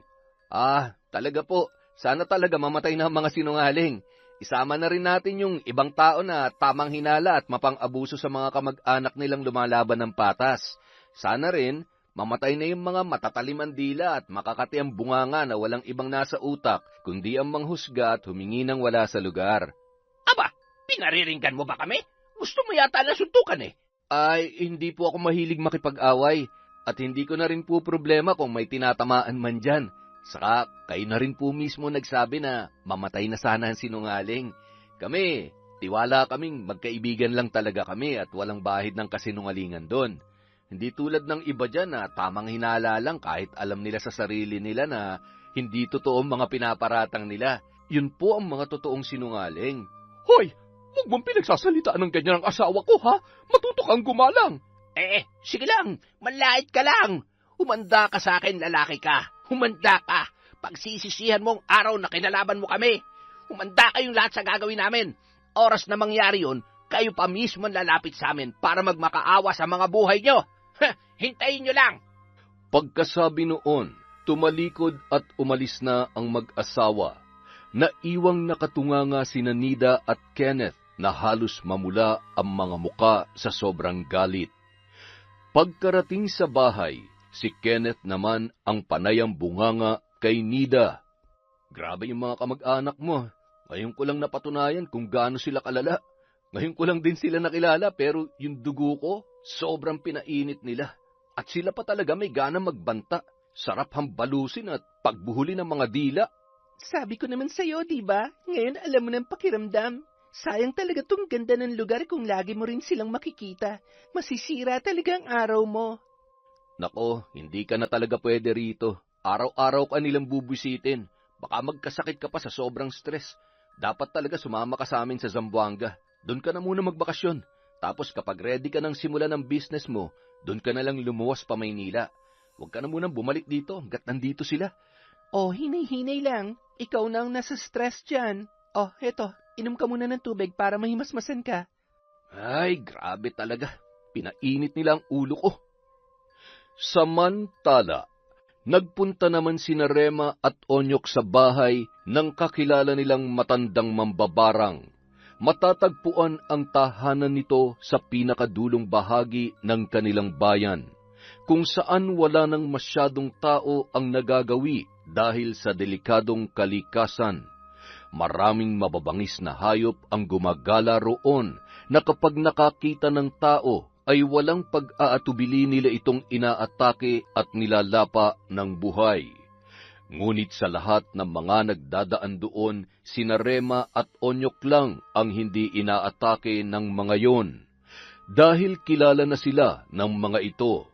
Talaga po. Sana talaga mamatay na ang mga sinungaling. Isama na rin natin yung ibang tao na tamang hinala at mapang-abuso sa mga kamag-anak nilang lumalaban ng patas. Sana rin, mamatay na yung mga matatalimang dila at makakati ang bunganga na walang ibang nasa utak, kundi ang manghusga at humingi ng wala sa lugar. Aba, pinariringgan mo ba kami? Gusto mo yata na suntukan eh. Hindi po ako mahilig makipag-away at hindi ko na rin po problema kung may tinatamaan man dyan. Saka kayo na rin po mismo nagsabi na mamatay na sana ang sinungaling. Kami, tiwala kaming magkaibigan lang talaga kami at walang bahid ng kasinungalingan doon. Hindi tulad ng iba dyan na tamang hinala lang kahit alam nila sa sarili nila na hindi totoo ang mga pinaparatang nila. Yun po ang mga totoong sinungaling. Hoy, huwag mong pinagsasalitaan ng ganyan ang asawa ko, ha? Matuto kang gumalang. Sige lang, manlait ka lang. Humanda ka sa akin, lalaki ka. Humanda ka. Pagsisisihan mong araw na kinalaban mo kami. Humanda kayong lahat sa gagawin namin. Oras na mangyari yun, kayo pa mismo lalapit sa amin para magmakaawa sa mga buhay nyo. Hintayin nyo lang. Pagkasabi noon, tumalikod at umalis na ang mag-asawa. Naiwang nakatunganga sina Nida at Kenneth na halos mamula ang mga muka sa sobrang galit. Pagkarating sa bahay, si Kenneth naman ang panayang bunganga kay Nida. Grabe yung mga kamag-anak mo. Ngayon ko lang napatunayan kung gaano sila kalala. Ngayon ko lang din sila nakilala pero yung dugo ko, sobrang pinainit nila. At sila pa talaga may gana magbanta. Sarap hambalusin at pagbuhuli ng mga dila. Sabi ko naman sa'yo, diba? Ngayon alam mo ng pakiramdam. Sayang talaga tong ganda ng lugar kung lagi mo rin silang makikita. Masisira talaga ang araw mo. Nako, hindi ka na talaga pwede rito. Araw-araw ka nilang bubisitin. Baka magkasakit ka pa sa sobrang stress. Dapat talaga sumama ka sa amin sa Zamboanga. Doon ka na muna magbakasyon. Tapos kapag ready ka nang simulan ng business mo, doon ka na lang lumuwas pa Maynila. huwag ka na munang bumalik dito hanggat nandito sila. Oh, hinay-hinay lang. Ikaw na ang nasa stress dyan. Oh, eto, inom ka muna ng tubig para mahimasmasan ka. Ay, grabe talaga. Pinainit nila ang ulo ko. Samantala, nagpunta naman sina Rema at Onyok sa bahay ng kakilala nilang matandang mambabarang. Matatagpuan ang tahanan nito sa pinakadulong bahagi ng kanilang bayan, kung saan wala nang masyadong tao ang nagagawi dahil sa delikadong kalikasan. Maraming mababangis na hayop ang gumagala roon na kapag nakakita ng tao ay walang pag-aatubili nila itong inaatake at nilalapa ng buhay. Ngunit sa lahat ng mga nagdadaan doon, sina Rema at Onyok lang ang hindi inaatake ng mga yon, dahil kilala na sila ng mga ito.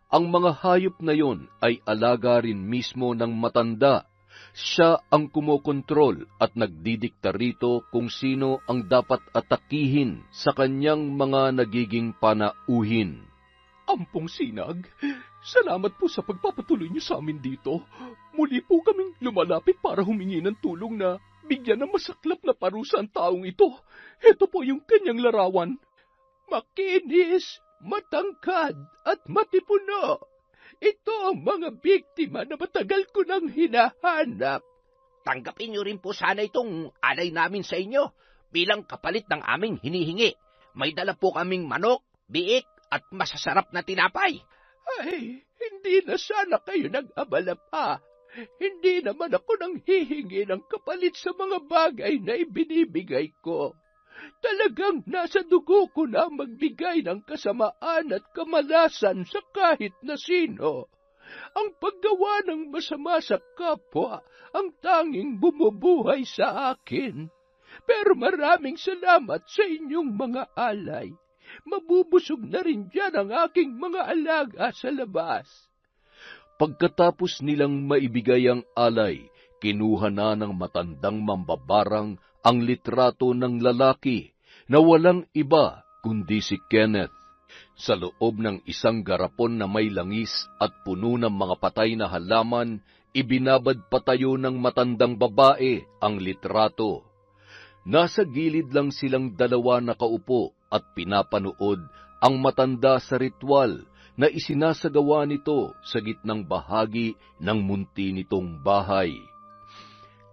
Ang mga hayop na yon ay alaga rin mismo ng matanda. Siya ang kumokontrol at nagdidikta rito kung sino ang dapat atakihin sa kanyang mga nagiging panauhin. Ampong Sinag, salamat po sa pagpapatuloy niyo sa amin dito. Muli po kaming lumalapit para humingi ng tulong na bigyan ng masaklap na parusa ang taong ito. Ito po yung kanyang larawan. Makinis, matangkad, at matipuno. Ito ang mga biktima na matagal ko nang hinahanap. Tanggapin niyo rin po sana itong alay namin sa inyo bilang kapalit ng aming hinihingi. May dala po kaming manok, biik, at masasarap na tinapay. Ay, hindi na sana kayo nag-abala pa. Hindi naman ako nang hihingi ng kapalit sa mga bagay na ibinibigay ko. Talagang nasa dugo ko na magbigay ng kasamaan at kamalasan sa kahit na sino. Ang paggawa ng masama sa kapwa ang tanging bumubuhay sa akin. Pero maraming salamat sa inyong mga alay. Mabubusog na rin dyan ang aking mga alaga sa labas. Pagkatapos nilang maibigay ang alay, kinuha na ng matandang mambabarang ang litrato ng lalaki na walang iba kundi si Kenneth. Sa loob ng isang garapon na may langis at puno ng mga patay na halaman, ibinabad patayo ng matandang babae ang litrato. Nasa gilid lang silang dalawa nakaupo at pinapanood ang matanda sa ritual na isinasagawa nito sa gitnang bahagi ng munti nitong bahay.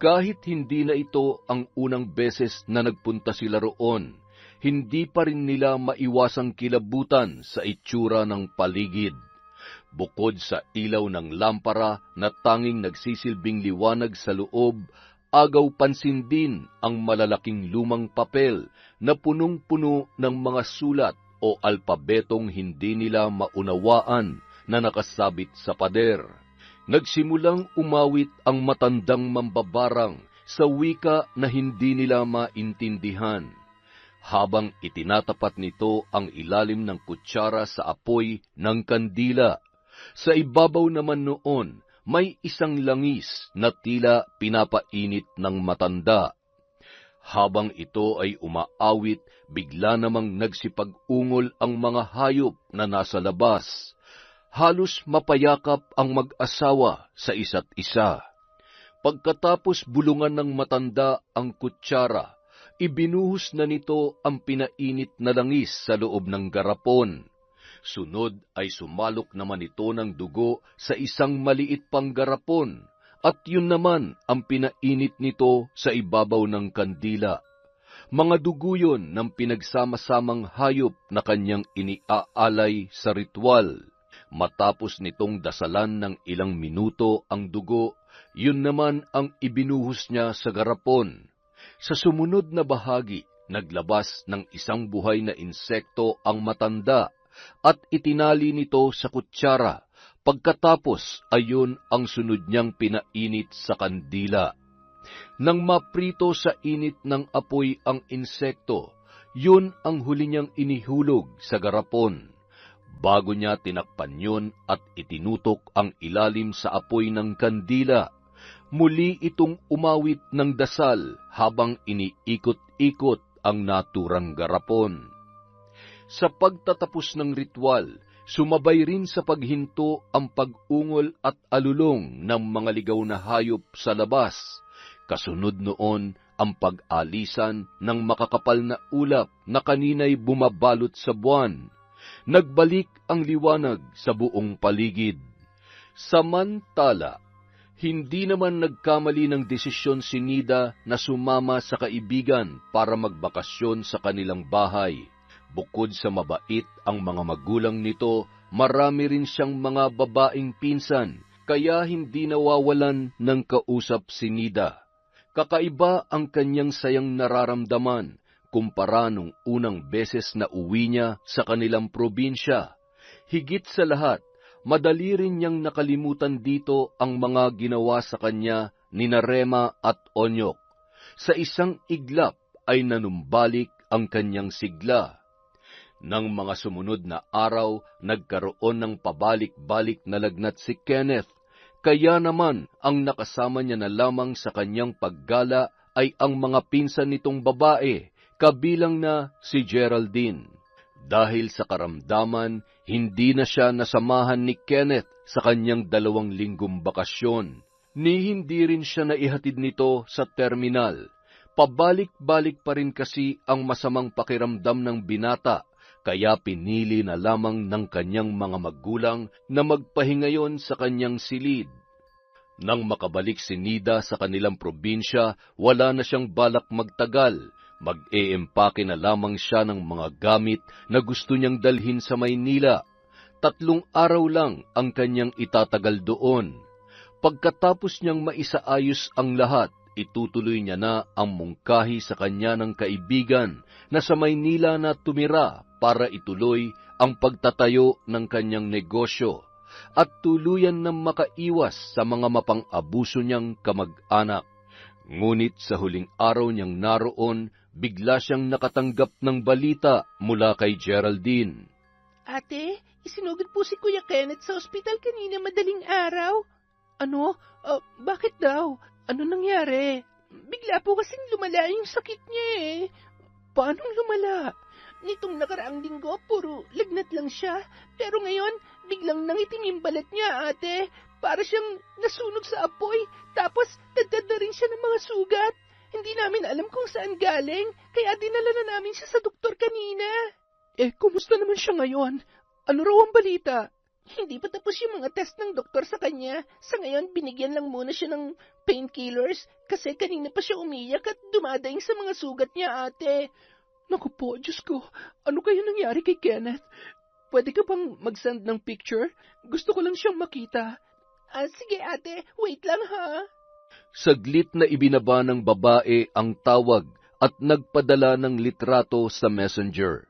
Kahit hindi na ito ang unang beses na nagpunta sila roon, hindi pa rin nila maiwasang kilabutan sa itsura ng paligid. Bukod sa ilaw ng lampara na tanging nagsisilbing liwanag sa loob, agaw pansin din ang malalaking lumang papel na punong-puno ng mga sulat o alpabetong hindi nila maunawaan na nakasabit sa pader. Nagsimulang umawit ang matandang mambabarang sa wika na hindi nila maintindihan. Habang itinatapat nito ang ilalim ng kutsara sa apoy ng kandila, sa ibabaw naman noon may isang langis na tila pinapainit ng matanda. Habang ito ay umaawit, bigla namang nagsipag-ungol ang mga hayop na nasa labas. Halos mapayakap ang mag-asawa sa isa't isa. Pagkatapos bulungan ng matanda ang kutsara, ibinuhos na nito ang pinainit na langis sa loob ng garapon. Sunod ay sumalok naman ito ng dugo sa isang maliit pang garapon, at yun naman ang pinainit nito sa ibabaw ng kandila. Mga dugo yun ng pinagsama-samang hayop na kanyang iniaalay sa ritual. Matapos nitong dasalan ng ilang minuto ang dugo, yun naman ang ibinuhos niya sa garapon. Sa sumunod na bahagi, naglabas ng isang buhay na insekto ang matanda at itinali nito sa kutsara. Pagkatapos, ayon ang sunod niyang pinainit sa kandila. Nang maprito sa init ng apoy ang insekto, yun ang huli niyang inihulog sa garapon. Bago niya tinakpan yun at itinutok ang ilalim sa apoy ng kandila, muli itong umawit ng dasal habang iniikot-ikot ang naturang garapon. Sa pagtatapos ng ritual, Sumabay rin sa paghinto ang pag-ungol at alulong ng mga ligaw na hayop sa labas. Kasunod noon ang pag-alisan ng makakapal na ulap na kanina'y bumabalot sa buwan. Nagbalik ang liwanag sa buong paligid. Samantala, hindi naman nagkamali ng desisyon si Nida na sumama sa kaibigan para magbakasyon sa kanilang bahay. Bukod sa mabait ang mga magulang nito, marami rin siyang mga babaeng pinsan, kaya hindi nawawalan ng kausap si Nida. Kakaiba ang kanyang sayang nararamdaman kumpara nung unang beses na uwi niya sa kanilang probinsya. Higit sa lahat, madali rin niyang nakalimutan dito ang mga ginawa sa kanya ni Rema at Onyok. Sa isang iglap ay nanumbalik ang kanyang sigla. Nang mga sumunod na araw, nagkaroon ng pabalik-balik na lagnat si Kenneth. Kaya naman, ang nakasama niya na lamang sa kanyang paggala ay ang mga pinsan nitong babae, kabilang na si Geraldine. Dahil sa karamdaman, hindi na siya nasamahan ni Kenneth sa kanyang 2 linggong bakasyon. Ni hindi rin siya naihatid nito sa terminal. Pabalik-balik pa rin kasi ang masamang pakiramdam ng binata, kaya pinili na lamang ng kanyang mga magulang na magpahingayon sa kanyang silid. Nang makabalik si Nida sa kanilang probinsya, wala na siyang balak magtagal. Mag-eempake na lamang siya ng mga gamit na gusto niyang dalhin sa Maynila. 3 araw lang ang kanyang itatagal doon. Pagkatapos niyang maisaayos ang lahat, itutuloy niya na ang mungkahi sa kanya ng kaibigan na sa Maynila na tumira para ituloy ang pagtatayo ng kanyang negosyo at tuluyan na makaiwas sa mga mapang-abuso niyang kamag-anak. Ngunit sa huling araw niyang naroon, bigla siyang nakatanggap ng balita mula kay Geraldine. Ate, isinugod po si Kuya Kenneth sa ospital kanina madaling araw. Ano? Bakit daw? Ano nangyari? Bigla po kasing lumala yung sakit niya eh. Paanong lumala? Nitong nakaraang linggo, puro lagnat lang siya. Pero ngayon, biglang nangitim yung balat niya, ate. Para siyang nasunog sa apoy. Tapos, dagdag na rin siya ng mga sugat. Hindi namin alam kung saan galing. Kaya dinala na namin siya sa doktor kanina. Kumusta naman siya ngayon? Ano raw ang balita? Hindi pa tapos yung mga test ng doktor sa kanya. Sa ngayon, binigyan lang muna siya ng painkillers kasi kanina pa siya umiyak at dumadaing sa mga sugat niya, ate. Naku po, Diyos ko, ano kaya nangyari kay Kenneth? Pwede ka bang mag-send ng picture? Gusto ko lang siyang makita. Sige ate, wait lang ha. Saglit na ibinaba ng babae ang tawag at nagpadala ng litrato sa messenger.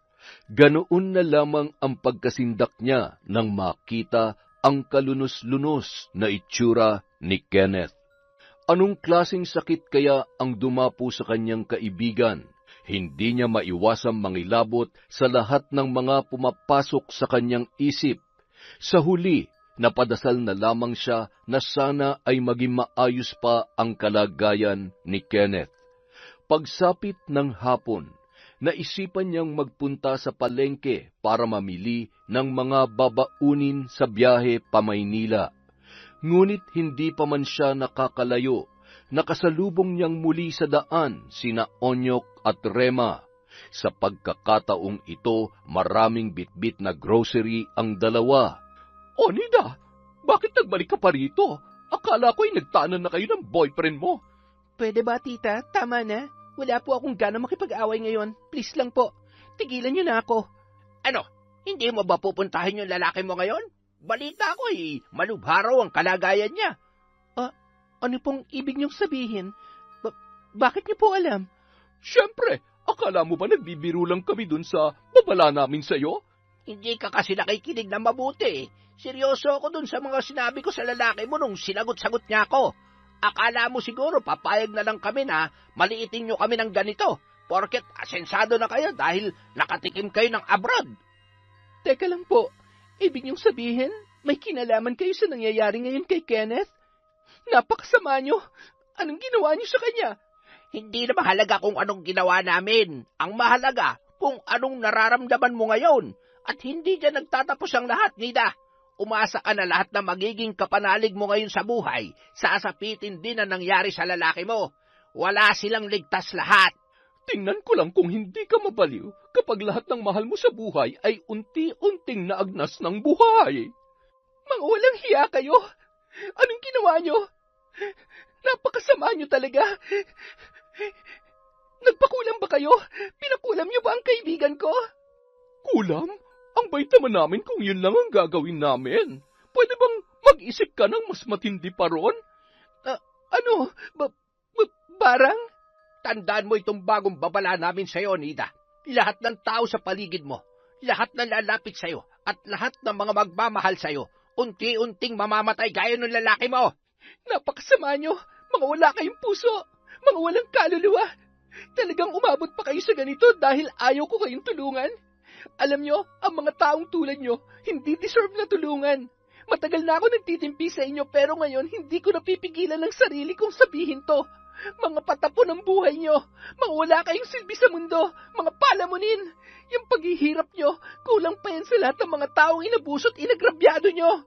Ganoon na lamang ang pagkasindak niya nang makita ang kalunos-lunos na itsura ni Kenneth. Anong klaseng sakit kaya ang dumapo sa kanyang kaibigan? Hindi niya maiwasang mangilabot sa lahat ng mga pumapasok sa kanyang isip. Sa huli, napadasal na lamang siya na sana ay maging maayos pa ang kalagayan ni Kenneth. Pagsapit ng hapon, naisipan niyang magpunta sa palengke para mamili ng mga babaunin sa biyahe pa Maynila. Ngunit hindi pa man siya nakakalayo, nakasalubong niyang muli sa daan sina Onyok at Rema. Sa pagkakataong ito, maraming bitbit na grocery ang dalawa. O Nida, bakit nagbalik ka pa rito? Akala ko'y nagtaanan na kayo ng boyfriend mo. Pwede ba, tita? Tama na. Wala po akong gana makipag-away ngayon. Please lang po. Tigilan niyo na ako. Ano? Hindi mo ba pupuntahin yung lalaki mo ngayon? Balita ko malubharaw ang kalagayan niya. Ano pong ibig niyong sabihin? Bakit niyo po alam? Siyempre, akala mo ba nagbibiro lang kami dun sa babala namin sa'yo? Hindi ka kasi nakikinig na mabuti. Seryoso ako dun sa mga sinabi ko sa lalaki mo nung sinagot-sagot niya ako. Akala mo siguro papayag na lang kami na maliitin nyo kami ng ganito, porket asensado na kayo dahil nakatikim kayo ng abroad. Teka lang po, ibig niyong sabihin, may kinalaman kayo sa nangyayari ngayon kay Kenneth? Napakasama niyo. Anong ginawa niyo sa kanya? Hindi na mahalaga kung anong ginawa namin. Ang mahalaga kung anong nararamdaman mo ngayon. At hindi dyan nagtatapos ang lahat, Nida. Umasa ka na lahat na magiging kapanalig mo ngayon sa buhay, sasapitin din ang nangyari sa lalaki mo. Wala silang ligtas lahat. Tingnan ko lang kung hindi ka mabaliw kapag lahat ng mahal mo sa buhay ay unti-unting naagnas ng buhay. Mga walang hiya kayo! Anong ginawa nyo? Napakasama nyo talaga! Nagpakulam ba kayo? Pinakulam nyo ba ang kaibigan ko? Kulam? Ang bait naman namin kung yun lang ang gagawin namin. Pwede bang mag-isip ka ng mas matindi pa ron? Barang? Tandaan mo itong bagong babala namin sa'yo, Nida. Lahat ng tao sa paligid mo, lahat ng lalapit sa'yo, at lahat ng mga magmamahal sa'yo, unti-unting mamamatay gaya ng lalaki mo. Napakasama nyo! Mga wala kayong puso! Mga walang kaluluwa! Talagang umabot pa kayo sa ganito dahil ayaw ko kayong tulungan? Alam nyo, ang mga taong tulad nyo, hindi deserve na tulungan. Matagal na ako nagtitimpi sa inyo pero ngayon hindi ko napipigilan ng sarili kong sabihin to. Mga patapon ng buhay nyo, mga wala kayong silbi sa mundo, mga palamunin. Yung paghihirap nyo, kulang pa yan sa lahat ng mga taong inabuso at inagrabyado nyo.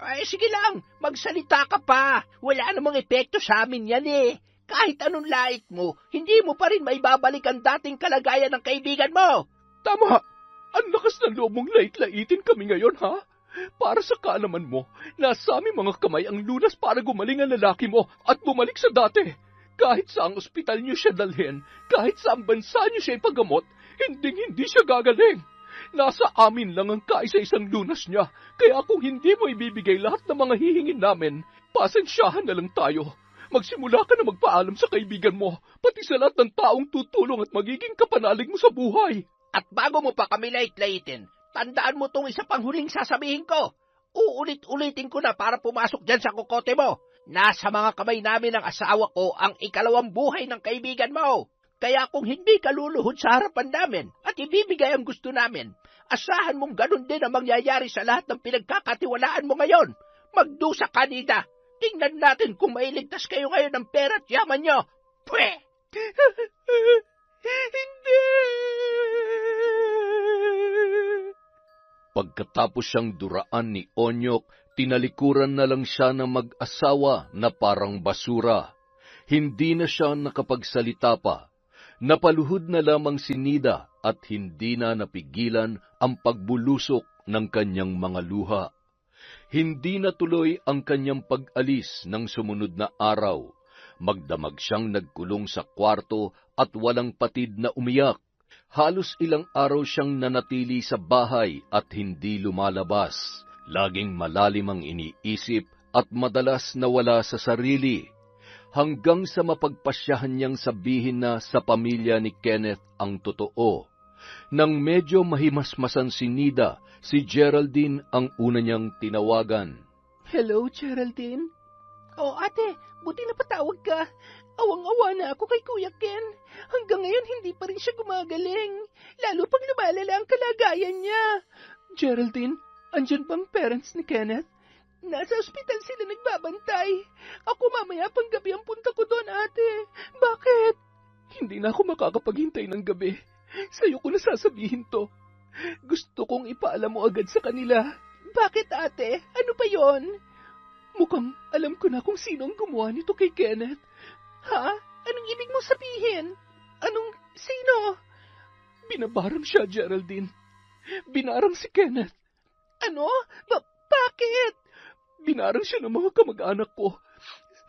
Ay, sige lang, magsalita ka pa. Wala namang epekto sa amin yan eh. Kahit anong lait mo, hindi mo pa rin maibabalik ang dating kalagayan ng kaibigan mo. Tama! Ang lakas ng loob mong lait-laitin kami ngayon, ha? Para sa kaalaman mo, nasa aming mga kamay ang lunas para gumaling ang lalaki mo at bumalik sa dati. Kahit sa ang ospital niyo siya dalhin, kahit sa ang bansa niyo siya ipagamot, hindi siya gagaling. Nasa amin lang ang kaisa-isang lunas niya, kaya kung hindi mo ibibigay lahat ng mga hihingin namin, pasensyahan na lang tayo. Magsimula ka na magpaalam sa kaibigan mo, pati sa lahat ng taong tutulong at magiging kapanalig mo sa buhay. At bago mo pa kami lait-laitin, tandaan mo tong isa pang huling sasabihin ko. Uulit-ulitin ko na para pumasok dyan sa kokote mo. Nasa mga kamay namin ng asawa ko ang ikalawang buhay ng kaibigan mo. Kaya kung hindi ka luluhod sa harapan namin at ibibigay ang gusto namin, asahan mong ganun din ang mangyayari sa lahat ng pinagkakatiwalaan mo ngayon. Magdusa ka, Nida. Tingnan natin kung mailigtas kayo ngayon ng pera at yaman nyo. Pwe! Hindi! Pagkatapos siyang duraan ni Onyok, tinalikuran na lang siya ng mag-asawa na parang basura. Hindi na siya nakapagsalita pa. Napaluhod na lamang si Nida at hindi na napigilan ang pagbulusok ng kanyang mga luha. Hindi natuloy ang kanyang pag-alis ng sumunod na araw. Magdamag siyang nagkulong sa kwarto at walang patid na umiyak. Halos ilang araw siyang nanatili sa bahay at hindi lumalabas. Laging malalim ang iniisip at madalas nawala sa sarili. Hanggang sa mapagpasyahan niyang sabihin na sa pamilya ni Kenneth ang totoo. Nang medyo mahimasmasan si Nida, si Geraldine ang una niyang tinawagan. Hello, Geraldine? Oh, ate, buti napatawag ka. Awang-awa na ako kay Kuya Ken. Hanggang ngayon hindi pa rin siya gumagaling. Lalo pag lumalala ang kalagayan niya. Geraldine, andyan ba ang parents ni Kenneth? Nasa ospital sila nagbabantay. Ako mamaya pang gabi ang punta ko doon, ate. Bakit? Hindi na ako makakapaghintay ng gabi. Sa'yo ko na sasabihin to. Gusto kong ipaalam mo agad sa kanila. Bakit, ate? Ano pa yon? Mukhang alam ko na kung sino ang gumawa nito kay Kenneth. Ha? Anong ibig mong sabihin? Sino? Binabarang siya, Geraldine. Binarang si Kenneth. Ano? Bakit? Binarang siya ng mga kamag-anak ko.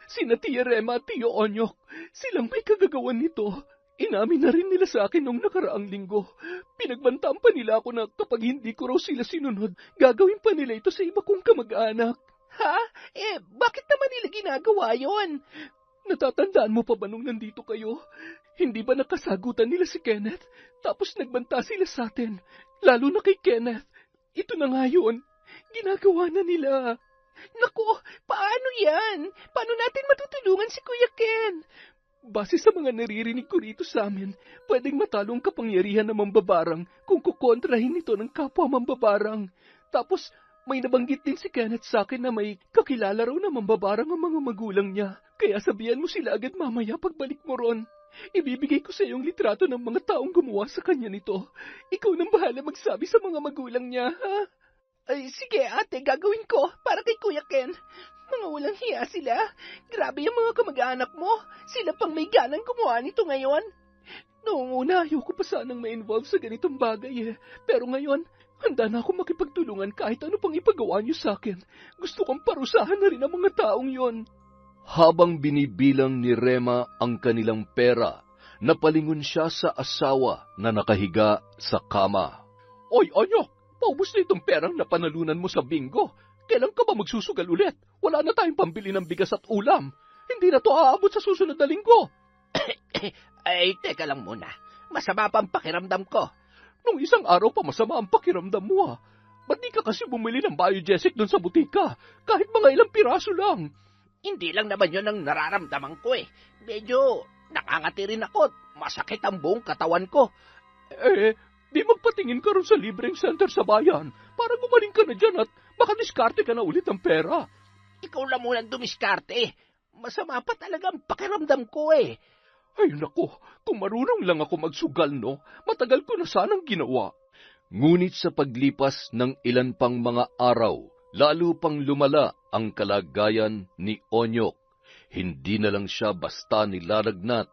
Sina Tia Rema at Tio Onyok. Silang may kagagawan nito. Inamin na rin nila sa akin noong nakaraang linggo. Pinagbantaan pa nila ako na kapag hindi ko raw sila sinunod, gagawin pa nila ito sa iba kong kamag-anak. Ha? Bakit naman nila ginagawa yon? Natatandaan mo pa ba nung nandito kayo? Hindi ba nakasagutan nila si Kenneth? Tapos nagbanta sila sa atin. Lalo na kay Kenneth. Ito na nga yun. Ginagawa na nila. Naku, paano yan? Paano natin matutulungan si Kuya Ken? Base sa mga naririnig ko rito sa amin, pwedeng matalong kapangyarihan ng mambabarang kung kukontrahin ito ng kapwa mambabarang. Tapos, may nabanggit din si Kenneth sa akin na may kakilala raw na mambabarang ang mga magulang niya. Kaya sabihan mo sila agad mamaya pagbalik mo ron. Ibibigay ko sa iyo ang litrato ng mga taong gumawa sa kanya nito. Ikaw nang bahala magsabi sa mga magulang niya, ha? Ay, sige ate, gagawin ko para kay Kuya Ken. Mga walang hiya sila. Grabe yung mga kamag-anak mo. Sila pang may ganang gumawa nito ngayon. Noong una, ayoko pa sanang ma-involve sa ganitong bagay Pero ngayon, handa na akong makipagtulungan kahit ano pang ipagawa niyo sa akin. Gusto kong parusahan na rin ang mga taong yon. Habang binibilang ni Rema ang kanilang pera, napalingon siya sa asawa na nakahiga sa kama. Oy, Onyok! Paubos na itong perang napanalunan mo sa bingo. Kailan ka ba magsusugal ulit? Wala na tayong pambili ng bigas at ulam. Hindi na to aabot sa susunod na linggo. Ay, teka lang muna. Masama pa ang pakiramdam ko. Nung isang araw pa masama ang pakiramdam mo Ba't di ka kasi bumili ng biogesic doon sa butika? Kahit mga ilang piraso lang. Hindi lang naman yun ang nararamdaman ko Medyo nakangati rin ako. Masakit ang buong katawan ko. Di magpatingin ka rin sa libreng center sa bayan para gumaling ka na dyan at makadiskarte ka na ulit ng pera. Ikaw lang muna dumiskarte. Masama pa talaga ang pakiramdam ko Ay nako, kung marunong lang ako magsugal matagal ko na sanang ginawa. Ngunit sa paglipas ng ilan pang mga araw, lalo pang lumala ang kalagayan ni Onyok. Hindi na lang siya basta nilalagnat,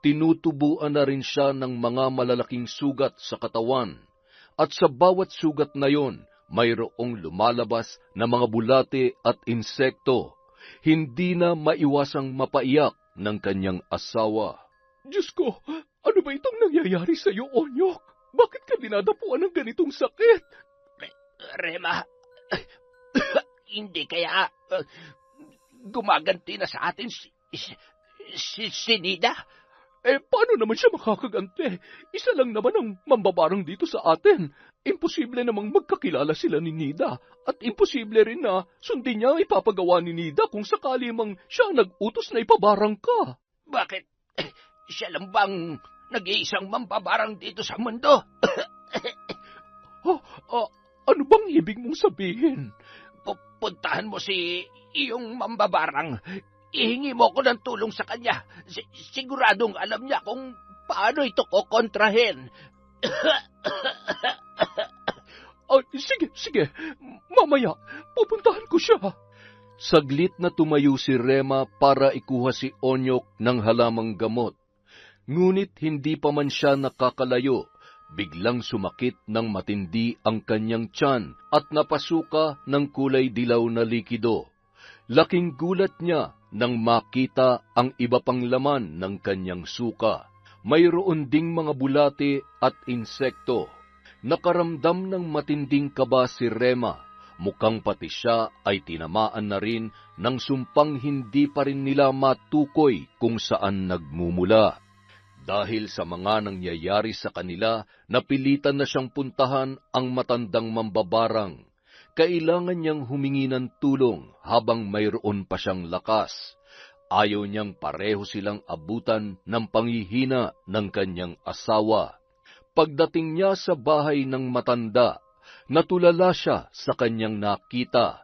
tinutubuan na rin siya ng mga malalaking sugat sa katawan. At sa bawat sugat na yon, mayroong lumalabas na mga bulate at insekto. Hindi na maiwasang mapaiyak ng kanyang asawa. Diyos ko, ano ba itong nangyayari sa iyo, Onyok? Bakit ka dinadapuan ng ganitong sakit? Rema, hindi kaya gumaganti na sa atin si Nida? Paano naman siya makakaganti? Isa lang naman ang mambabarang dito sa atin. Imposible namang magkakilala sila ni Nida. At imposible rin na sundin niya ang ipapagawa ni Nida kung sakali mang siya nag-utos na ipabarang ka. Bakit? Siya lang bang nag-iisang mambabarang dito sa mundo? Ano bang ibig mong sabihin? Puntahan mo si iyong mambabarang. Ihingi mo ko ng tulong sa kanya. Siguradong alam niya kung paano ito kokontrahin. Sige. Mamaya, pupuntahan ko siya. Saglit na tumayo si Rema para ikuha si Onyok ng halamang gamot. Ngunit hindi pa man siya nakakalayo, biglang sumakit ng matindi ang kanyang tiyan at napasuka ng kulay dilaw na likido. Laking gulat niya nang makita ang iba pang laman ng kanyang suka. Mayroon ding mga bulate at insekto. Nakaramdam ng matinding kaba si Rema. Mukhang pati siya ay tinamaan na rin ng sumpang hindi pa rin nila matukoy kung saan nagmumula. Dahil sa mga nangyayari sa kanila, napilitan na siyang puntahan ang matandang mambabarang. Kailangan niyang humingi ng tulong habang mayroon pa siyang lakas. Ayaw niyang pareho silang abutan ng panghihina ng kanyang asawa. Pagdating niya sa bahay ng matanda, natulala siya sa kanyang nakita.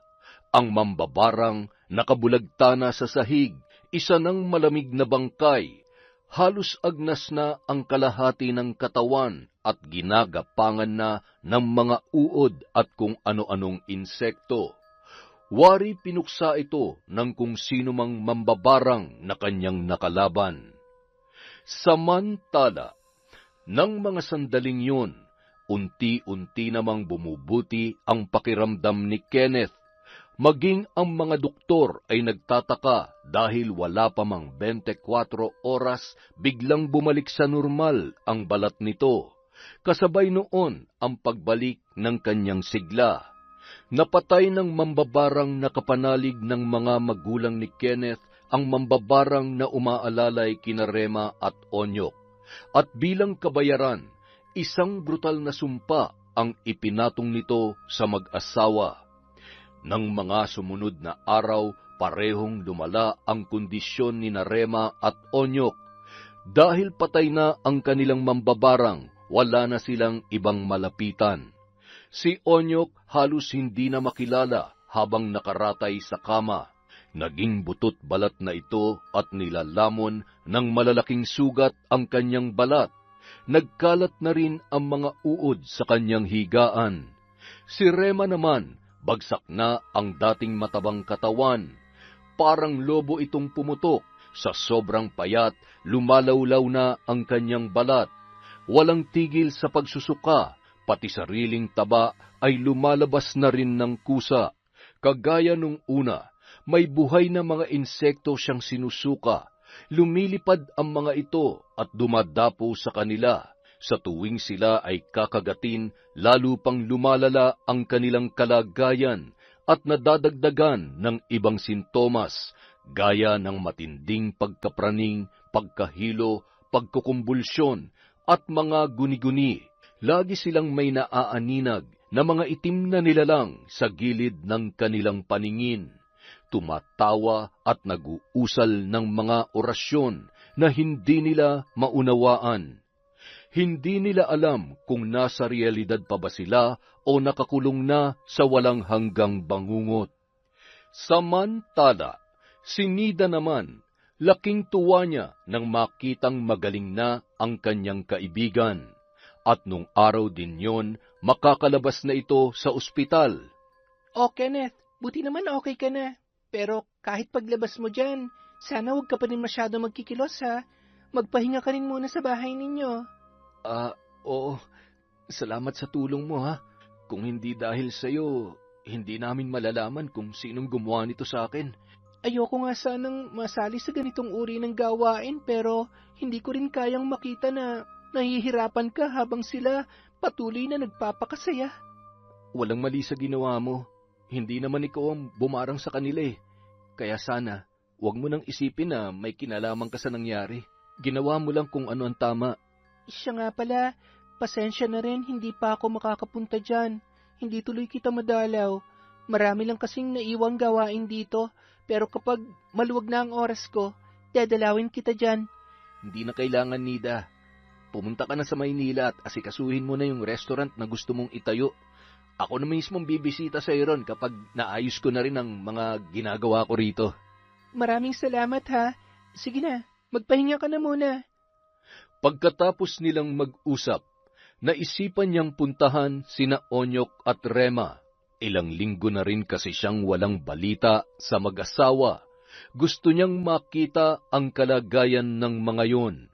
Ang mambabarang nakabulagta na sa sahig, isa ng malamig na bangkay. Halos agnas na ang kalahati ng katawan at ginagapangan na ng mga uod at kung ano-anong insekto. Wari pinuksa ito ng kung sino mang mambabarang na kanyang nakalaban. Samantala, ng mga sandaling yun, unti-unti namang bumubuti ang pakiramdam ni Kenneth. Maging ang mga doktor ay nagtataka dahil wala pa mang 24 oras biglang bumalik sa normal ang balat nito. Kasabay noon ang pagbalik ng kanyang sigla. Napatay ng mambabarang nakapanalig ng mga magulang ni Kenneth ang mambabarang na umaalalay kina Rema at Onyok. At bilang kabayaran, isang brutal na sumpa ang ipinatong nito sa mag-asawa. Nang mga sumunod na araw, parehong lumala ang kondisyon ni Rema at Onyok. Dahil patay na ang kanilang mambabarang, wala na silang ibang malapitan. Si Onyok halos hindi na makilala habang nakaratay sa kama. Naging butot balat na ito at nilalamon ng malalaking sugat ang kanyang balat. Nagkalat na rin ang mga uod sa kanyang higaan. Si Rema naman, bagsak na ang dating matabang katawan. Parang lobo itong pumutok. Sa sobrang payat, lumalawlaw na ang kanyang balat. Walang tigil sa pagsusuka, pati sariling taba ay lumalabas na rin ng kusa. Kagaya nung una, may buhay na mga insekto siyang sinusuka. Lumilipad ang mga ito at dumadapo sa kanila. Sa tuwing sila ay kakagatin, lalo pang lumalala ang kanilang kalagayan at nadadagdagan ng ibang sintomas, gaya ng matinding pagkapraning, pagkahilo, pagkukumbulsyon, at mga guni-guni. Lagi silang may naaaninag na mga itim na nilalang sa gilid ng kanilang paningin. Tumatawa at nag-uusal ng mga orasyon na hindi nila maunawaan. Hindi nila alam kung nasa realidad pa ba sila o nakakulong na sa walang hanggang bangungot. Samantala, si Nida naman, laking tuwa niya nang makitang magaling na ang kanyang kaibigan. At nung araw din yon, makakalabas na ito sa ospital. O Kenneth, buti naman okay ka na. Pero kahit paglabas mo dyan, sana huwag ka pa rin masyado magkikilos ha. Magpahinga ka rin muna sa bahay ninyo. Oo. Salamat sa tulong mo ha. Kung hindi dahil sa'yo, hindi namin malalaman kung sinong gumawa nito sa akin. Ayoko nga sanang masali sa ganitong uri ng gawain pero hindi ko rin kayang makita na nahihirapan ka habang sila patuloy na nagpapakasaya. Walang mali sa ginawa mo. Hindi naman ikaw ang bumarang sa kanila eh. Kaya sana, huwag mo nang isipin na may kinalaman ka sa nangyari. Ginawa mo lang kung ano ang tama. Siya nga pala, pasensya na rin, hindi pa ako makakapunta dyan. Hindi tuloy kita madalaw. Marami lang kasing naiwang gawain dito, pero kapag maluwag na ang oras ko, dadalawin kita dyan. Hindi na kailangan, Nida. Pumunta ka na sa Maynila at asikasuhin mo na yung restaurant na gusto mong itayo. Ako na mismong bibisita sa ron kapag naayos ko na rin ang mga ginagawa ko rito. Maraming salamat ha. Sige na, magpahinga ka na muna. Pagkatapos nilang mag-usap, naisipan niyang puntahan sina Onyok at Rema. Ilang linggo na rin kasi siyang walang balita sa mag-asawa. Gusto niyang makita ang kalagayan ng mga yon.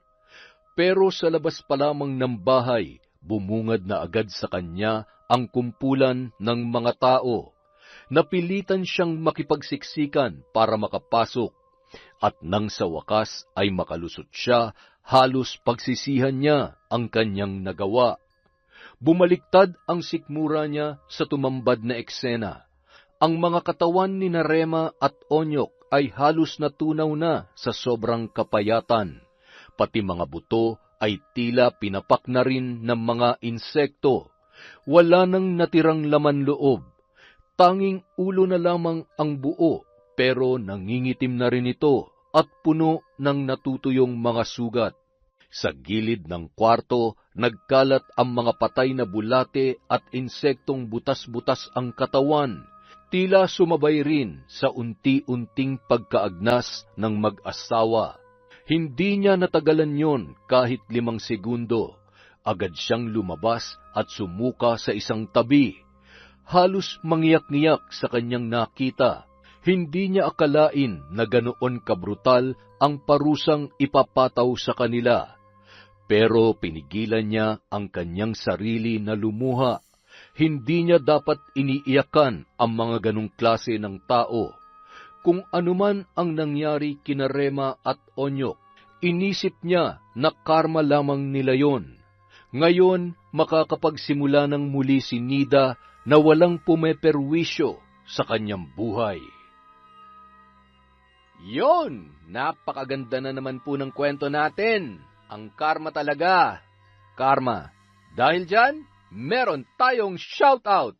Pero sa labas pa lamang ng bahay, bumungad na agad sa kanya ang kumpulan ng mga tao. Napilitan siyang makipagsiksikan para makapasok. At nang sa wakas ay makalusot siya, halos pagsisihan niya ang kanyang nagawa. Bumaliktad ang sikmura niya sa tumambad na eksena. Ang mga katawan ni Rema at Onyok ay halos natunaw na sa sobrang kapayatan. Pati mga buto ay tila pinapak na rin ng mga insekto. Wala nang natirang laman loob. Tanging ulo na lamang ang buo, pero nangingitim na rin ito at puno ng natutuyong mga sugat. Sa gilid ng kwarto, nagkalat ang mga patay na bulate at insektong butas-butas ang katawan. Tila sumabay rin sa unti-unting pagkaagnas ng mag-asawa. Hindi niya natagalan yon kahit 5 segundo. Agad siyang lumabas at sumuka sa isang tabi. Halos mangyak-ngiyak sa kanyang nakita. Hindi niya akalain na ganoon kabrutal ang parusang ipapataw sa kanila. Pero pinigilan niya ang kanyang sarili na lumuha. Hindi niya dapat iniiyakan ang mga ganong klase ng tao. Kung anuman ang nangyari kina Rema at Onyok, inisip niya na karma lamang nila yon. Ngayon, makakapagsimula ng muli si Nida na walang pumeperwisyo sa kanyang buhay. Yon! Napakaganda na naman po ng kwento natin. Ang karma talaga. Karma. Dahil dyan, meron tayong shoutout.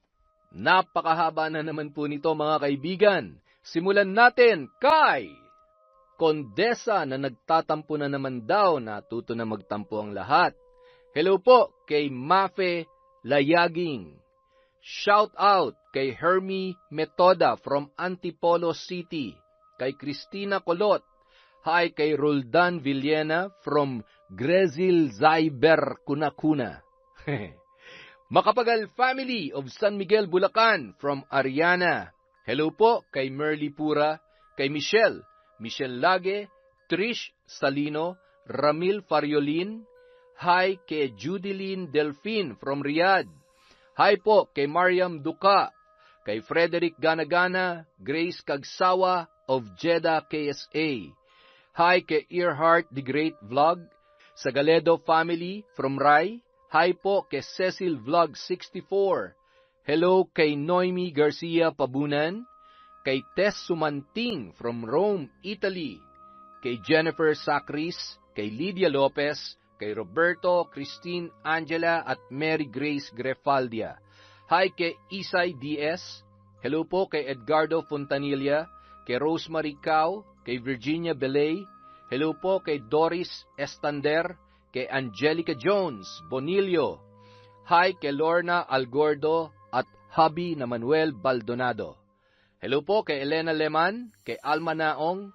Napakahaba na naman po nito mga kaibigan. Simulan natin kay Kondesa na nagtatampo na naman daw, natuto na magtampo ang lahat. Hello po kay Mafe Layaging. Shout out kay Hermie Metoda from Antipolo City. kay Cristina Colot. Hi kay Roldan Villena from Grezil Zyber Kunakuna. Makapagal family of San Miguel, Bulacan from Ariana. Hello po kay Merly Pura, kay Michelle Lage, Trish Salino, Ramil Fariolin. Hi kay Judilyn Delfin from Riyadh. Hi po kay Mariam Duka, kay Frederick Ganagana, Grace Kagsawa of Jeddah, KSA. Hi kay Earhart the Great Vlog, Sagaledo family from Rai. Hi po kay Cecil Vlog 64. Hello kay Noemi Garcia Pabunan, kay Tess Sumanting from Rome, Italy, kay Jennifer Sacris, kay Lydia Lopez, kay Roberto, Christine Angela at Mary Grace Grefaldia. Hi kay Isay DS. Hello po kay Edgardo Fontanilla, kay Rosemary Cao, kay Virginia Belay. Hello po kay Doris Estander, kay Angelica Jones Bonilio. Hi kay Lorna Algordo at hubby na Manuel Baldonado. Hello po kay Elena Leman, kay Alma Naong,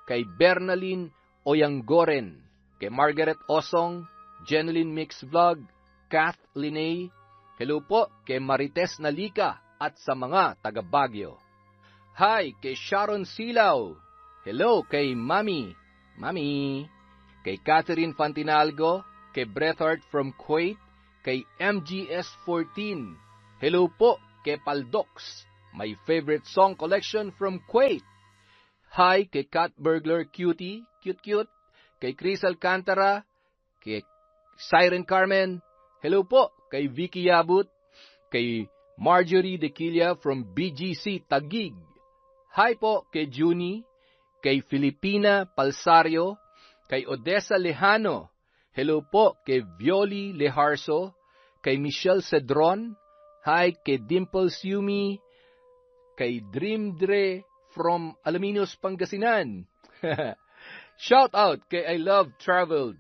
kay Bernaline Oyanggoren, kay Margaret Osong, Jeneline Mix Vlog, Kath Linay. Hello po kay Marites Nalika at sa mga taga Baguio. Hi kay Sharon Silaw. Hello kay Mami, kay Catherine Fantinalgo, kay Brethart from Kuwait, kay MGS14. Hello po kay Paldox, my favorite song collection from Kuwait. Hi kay Cat Burglar Cutie, cute, kay Chris Alcantara, kay Siren Carmen. Hello po kay Vicky Yabut, kay Marjorie Dequilla from BGC Taguig. Hi po kay Junie, kay Filipina Palsario, kay Odessa Lejano. Hello po kay Violi Leharso, kay Michelle Cedron. Hi kay Dimples Yumi, kay Dreamdre from Alaminos, Pangasinan. Shout out kay I Love Traveled.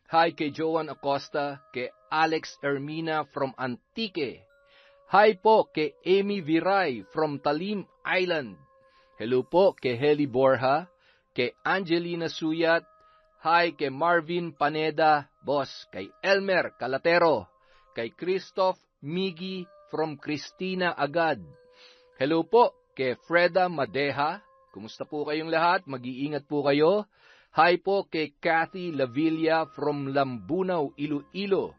Hi kay Joan Acosta, kay Alex Ermina from Antique. Hi po kay Amy Viray from Talim Island. Hello po kay Heli Borja, kay Angelina Suyat. Hi kay Marvin Paneda, boss, kay Elmer Calatero, kay Christoph Migi from Cristina Agad. Hello po kay Freda Madeja. Kumusta po kayong lahat? Mag-iingat po kayo. Hi po kay Kathy Lavilla from Lambunaw, Iloilo.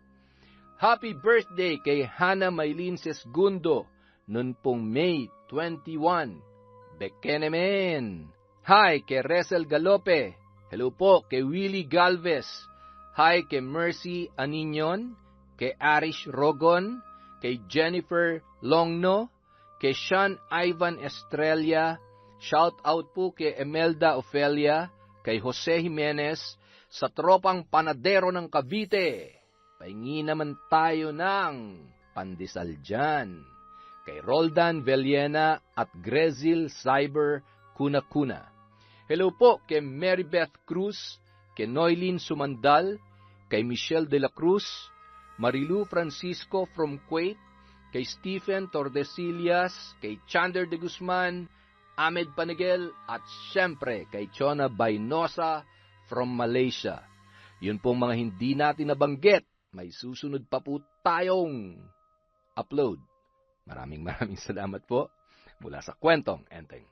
Happy birthday kay Hannah Maylin Sesgundo noon pong May 21. Bekenemen. Hi kay Resel Galope. Hello po kay Willie Galvez. Hi kay Mercy Aninyon, kay Arish Rogon, kay Jennifer Longno, kay Sean Ivan Estrella. Shout out po kay Emelda Ofelia, kay Jose Jimenez, sa tropang panadero ng Cavite. Pahingi naman tayo ng pandesal dyan. Kay Roldan Villena at Grezil Cyber Kunakuna. Hello po kay Marybeth Cruz, kay Noylin Sumandal, kay Michelle de la Cruz, Marilu Francisco from Kuwait, kay Stephen Tordesillas, kay Chander de Guzman, Ahmed Panigel, at syempre kay Chona Bainosa from Malaysia. Yun pong mga hindi natin nabanggit. May susunod pa po tayong upload. Maraming salamat po mula sa Kwentong Enteng.